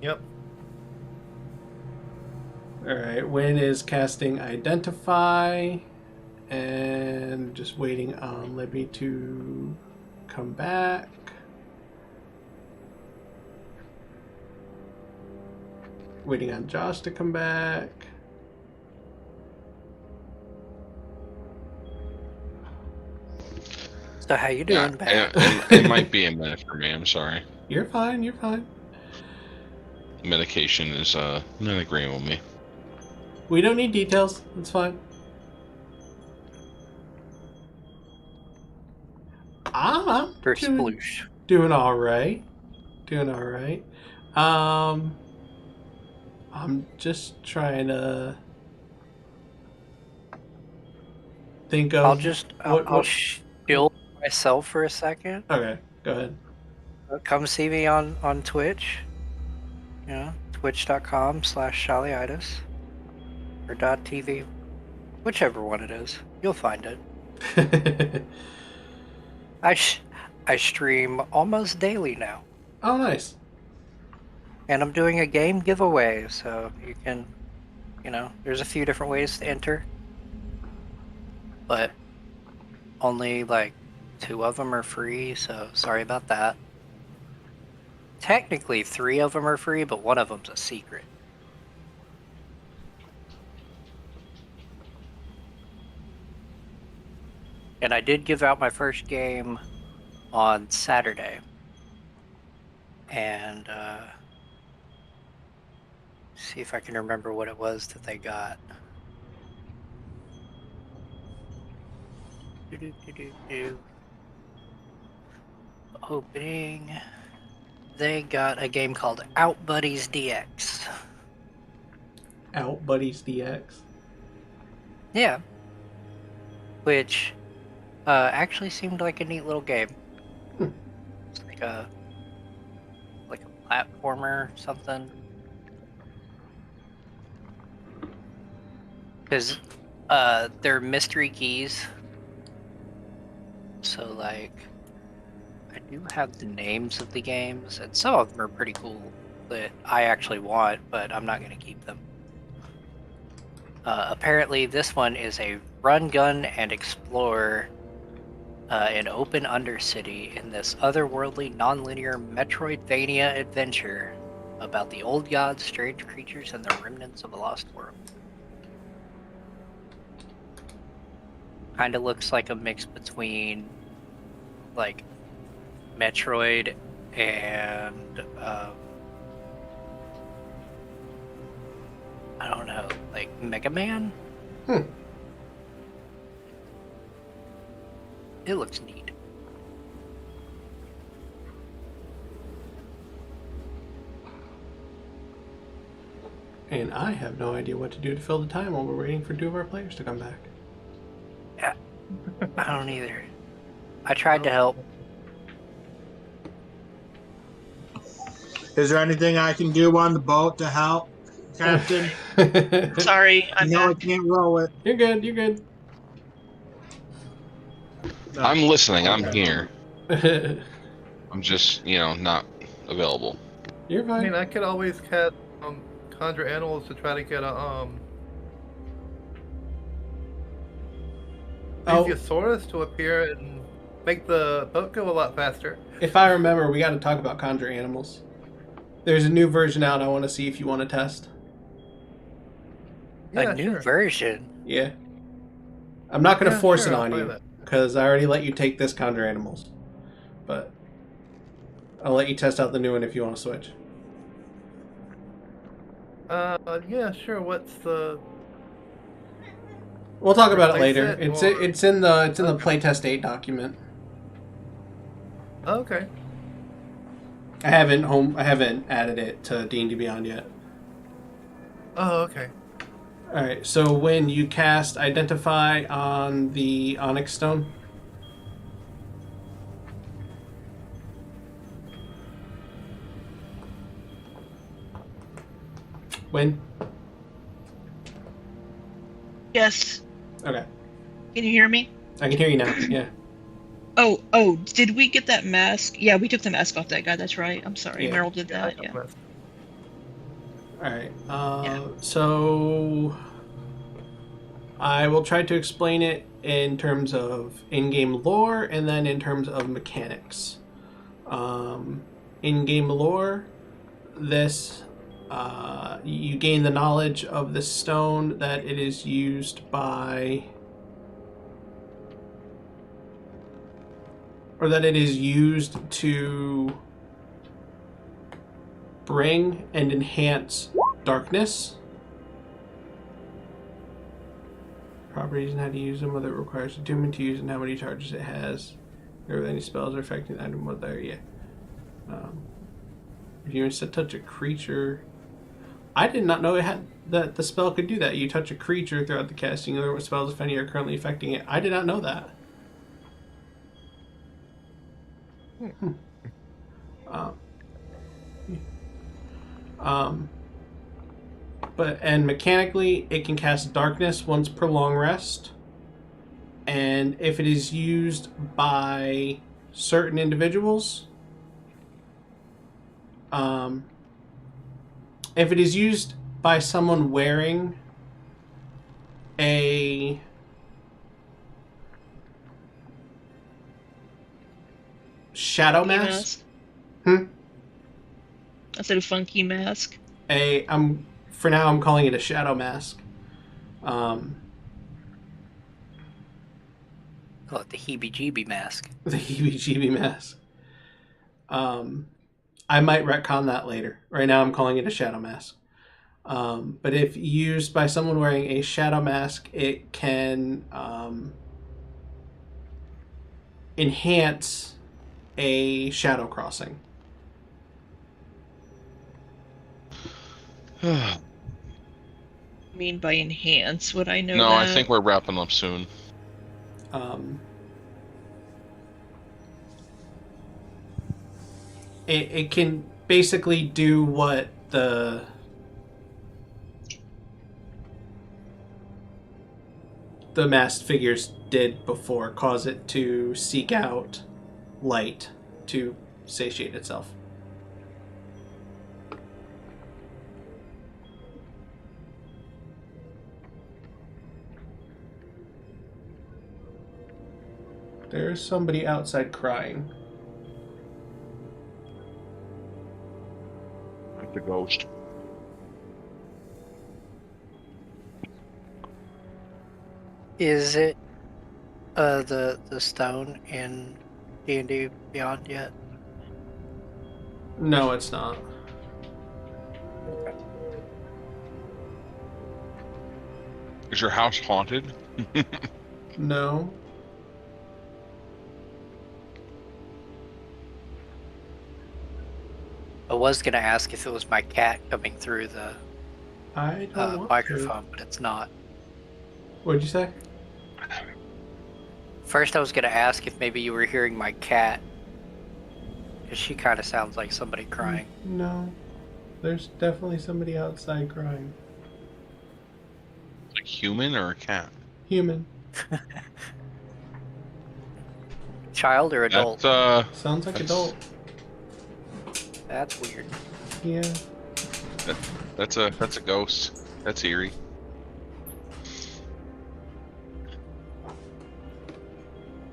Yep.
Alright, Wynne is casting Identify and just waiting on Libby to come back. Waiting on Josh to come back.
So how you doing,
Yeah,
Pat?
it might be a minute for me. I'm sorry.
You're fine, you're fine.
Medication is not agreeing with me.
We don't need details. It's fine. I'm
For
doing,
sploosh.
doing all right. Doing all right. I'm just trying to think of.
I'll shield myself for a second.
Okay, go ahead.
Come see me on Twitch. You know, twitch.com/Shollyitis or .tv, whichever one it is. You'll find it. I stream almost daily now.
Oh, nice.
And I'm doing a game giveaway, so you can, there's a few different ways to enter. But only like 2 of them are free, so sorry about that. Technically 3 of them are free, but one of them's a secret. And I did give out my first game on Saturday. And see if I can remember what it was that they got. Opening. They got a game called Out Buddies DX.
Out Buddies DX?
Yeah. Which actually seemed like a neat little game. It's like a platformer or something. Because they're mystery keys. So, like, I do have the names of the games, and some of them are pretty cool that I actually want, but I'm not going to keep them. Apparently, this one is a run, gun, and explore an open undercity in this otherworldly, non-linear Metroidvania adventure about the old gods, strange creatures, and the remnants of a lost world. Kind of looks like a mix between, like, Metroid and, I don't know, like Mega Man? It looks neat.
And I have no idea what to do to fill the time while we're waiting for 2 of our players to come back.
Yeah, I don't either. I tried to help.
Is there anything I can do on the boat to help, Captain?
Sorry, I'm
No, I
back.
can't roll it.
You're good, you're good.
I'm listening. I'm here.
You're
I'm just, not available.
I mean,
fine.
I could always conjure animals to try to get a Thesiosaurus to appear and make the boat go a lot faster.
If I remember, we got to talk about conjure animals. There's a new version out I want to see if you want to test.
Yeah,
A new
sure.
version?
Yeah. I'm not going to force
sure,
it
I'll
on
play
you,
that.
because I already let you take this conjure animals. But I'll let you test out the new one if you want to switch.
Yeah, sure. What's the?
We'll talk about it
Replace
later.
it,
It's
or-
it's in the
Okay.
playtest 8 document.
Okay.
I haven't added it to D&D Beyond yet.
Oh, okay.
All right. So when you cast Identify on the Onyx Stone, Wynne?
Yes.
Okay.
Can you hear me?
I can hear you now. Yeah.
Oh, did we get that mask? Yeah, we took the mask off that guy, that's right. I'm sorry,
Yeah.
Meryl did that, yeah.
All right. So I will try to explain it in terms of in-game lore and then in terms of mechanics. In-game lore, this you gain the knowledge of the stone that it is used by, or that it is used to bring and enhance darkness. Properties and how to use them, whether it requires attunement to use and how many charges it has. Or any spells are affecting the item, what there, yeah. If you instead touch a creature, I did not know it had that the spell could do that. You touch a creature throughout the casting, other spells, if any, are currently affecting it. I did not know that. And mechanically, it can cast darkness once per long rest. And if it is used by certain individuals, if it is used by someone wearing a shadow
Funky
mask.
I said a funky mask.
For now, I'm calling it a shadow mask.
Call it the heebie-jeebie mask.
The heebie-jeebie mask. I might retcon that later. Right now, I'm calling it a shadow mask. But if used by someone wearing a shadow mask, it can enhance a shadow crossing.
I mean by enhance, would I know
No,
that?
I think we're wrapping up soon.
It can basically do what the masked figures did before, cause it to seek out light to satiate itself. There's somebody outside crying.
Like the ghost.
Is it the stone in D&D Beyond yet?
No, it's not.
Is your house haunted?
No.
I was gonna ask if it was my cat coming through the
I don't want
microphone, but it's not.
What'd you say?
First, I was gonna ask if maybe you were hearing my cat, because she kind of sounds like somebody crying.
No. There's definitely somebody outside crying.
A human or a cat?
Human.
Child or adult?
Sounds like adult.
That's weird.
Yeah.
That's a ghost. That's eerie.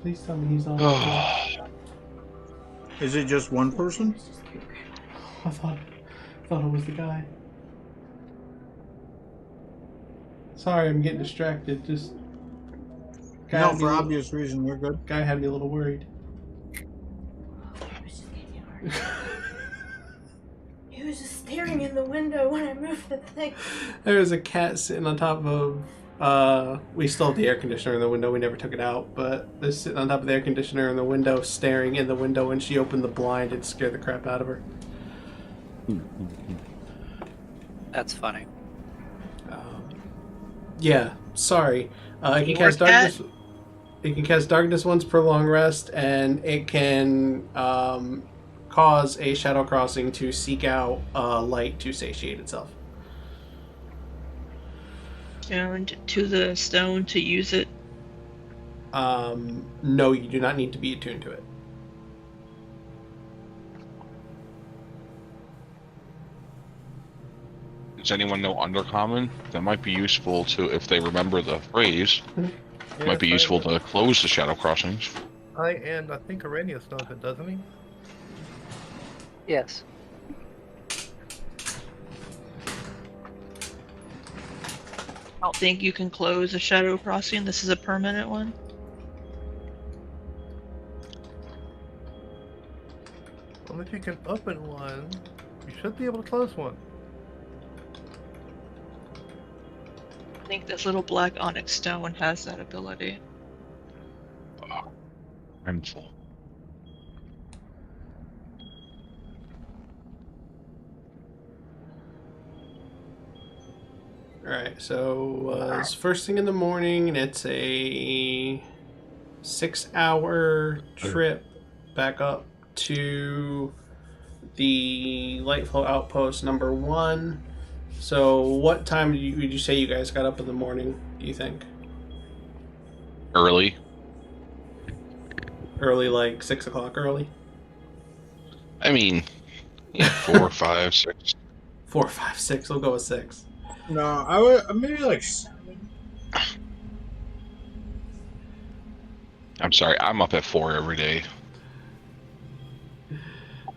Please tell me he's on.
Is it just one person?
I thought it was the guy. Sorry, I'm getting distracted. Just
No, for obvious reason, we're good.
Guy had me a little worried.
He was just staring in the window when I moved the thing.
There was a cat sitting on top of. We still have the air conditioner in the window. We never took it out, but it's sitting on top of the air conditioner in the window, staring in the window. When she opened the blind, it scared the crap out of her.
That's funny.
Yeah, sorry. It can
Your
cast
cat?
darkness. It can cast darkness once per long rest, and it can cause a shadow crossing to seek out light to satiate itself.
And to the stone to use it.
No, you do not need to be attuned to it.
Does anyone know Undercommon? That might be useful to, if they remember the phrase, might be useful to close the shadow crossings.
I think Araneus knows it, doesn't he?
Yes.
I don't think you can close a shadow crossing. This is a permanent one.
Well, if you can open one, you should be able to close one.
I think this little black onyx stone has that ability.
I'm full.
Alright, so it's first thing in the morning, and it's a 6-hour trip back up to the Lightflow Outpost number 1. So what time would you say you guys got up in the morning, do you think?
Early.
Early, like 6 o'clock early?
I mean, yeah, 4, 5, 6.
4, 5, 6. We'll go with 6.
No, I would maybe like 7.
I'm sorry, I'm up at 4 every day.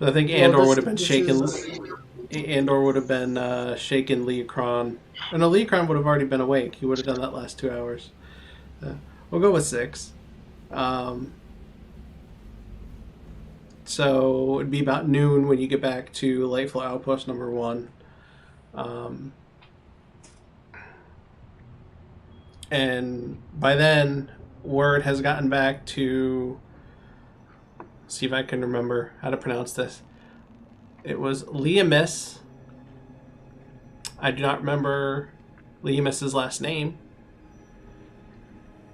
I think
Well,
Andor
this-
would have been
this
shaking.
is-
Andor would have been shaking Leokron. Oh, no, Leokron would have already been awake. He would have done that last 2 hours. We'll go with 6. So it'd be about noon when you get back to Lightflow Outpost number 1. And by then, word has gotten back to... See if I can remember how to pronounce this. It was Liamis. I do not remember Liamis's last name.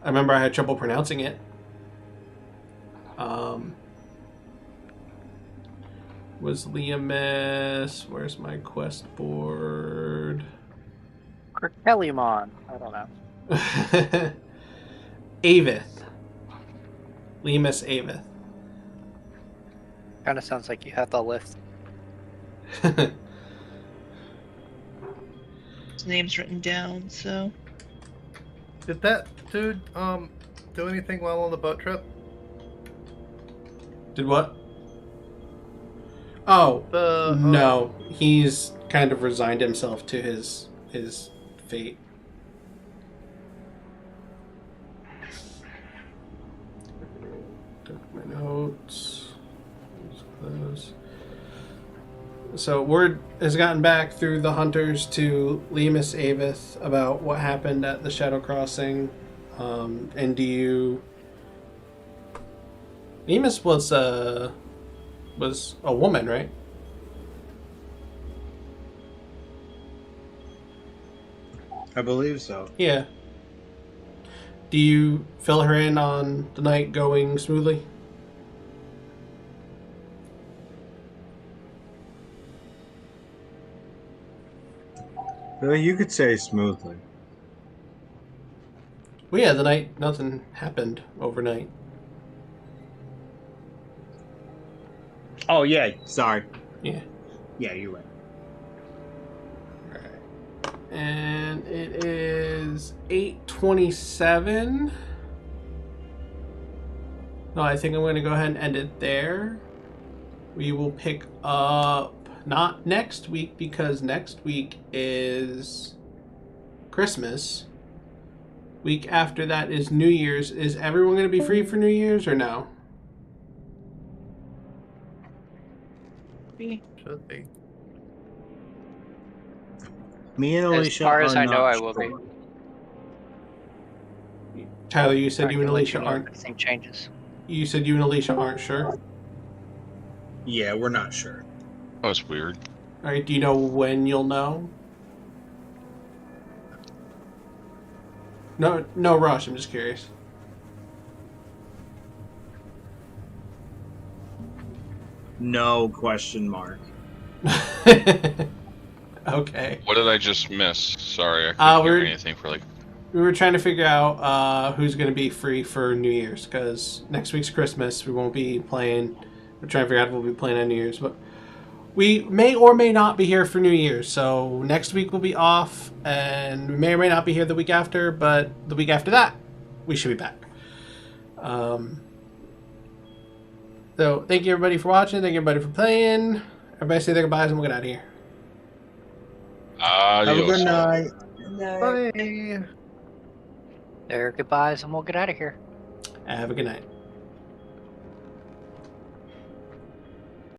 I remember I had trouble pronouncing it. Was Liamis... Where's my quest board?
Kerkelimon. I don't know.
Avith. Liamis Avith.
Kind of sounds like you have the list.
His name's written down, so.
Did that dude do anything while on the boat trip?
Did what? Oh,
The
no. He's kind of resigned himself to his fate. Took my notes. Those. So word has gotten back through the hunters to Liamis Avith about what happened at the Shadow Crossing. And do you... Liamis was a woman, right?
I believe so.
Yeah. Do you fill her in on the night going smoothly?
Well, you could say smoothly.
Well, yeah, the night, nothing happened overnight.
Oh yeah, sorry.
Yeah.
Yeah, you're right.
And it is 8:27. No, I think I'm going to go ahead and end it there. We will pick up not next week because next week is Christmas. Week after that is New Year's. Is everyone going to be free for New Year's or no?
should be.
Me and Alicia
As far as
are
I know,
not
I will be.
sure.
Tyler, you said
I
you and
can let
Alicia
you know if
aren't.
anything changes.
You said you and Alicia aren't sure.
Yeah, we're not sure.
That was weird.
All right. Do you know when you'll know? No rush. I'm just curious.
No question mark.
Okay.
What did I just miss? Sorry, I couldn't hear anything for like.
We were trying to figure out who's going to be free for New Year's because next week's Christmas. We won't be playing. We're trying to figure out if we'll be playing on New Year's, but we may or may not be here for New Year's. So next week we'll be off, and we may or may not be here the week after. But the week after that, we should be back. So thank you everybody for watching. Thank you everybody for playing. Everybody say their goodbyes and we'll get out of here.
Have a
Adios.
good night.
Bye.
Their goodbyes, and we'll get out of here.
Have a good night.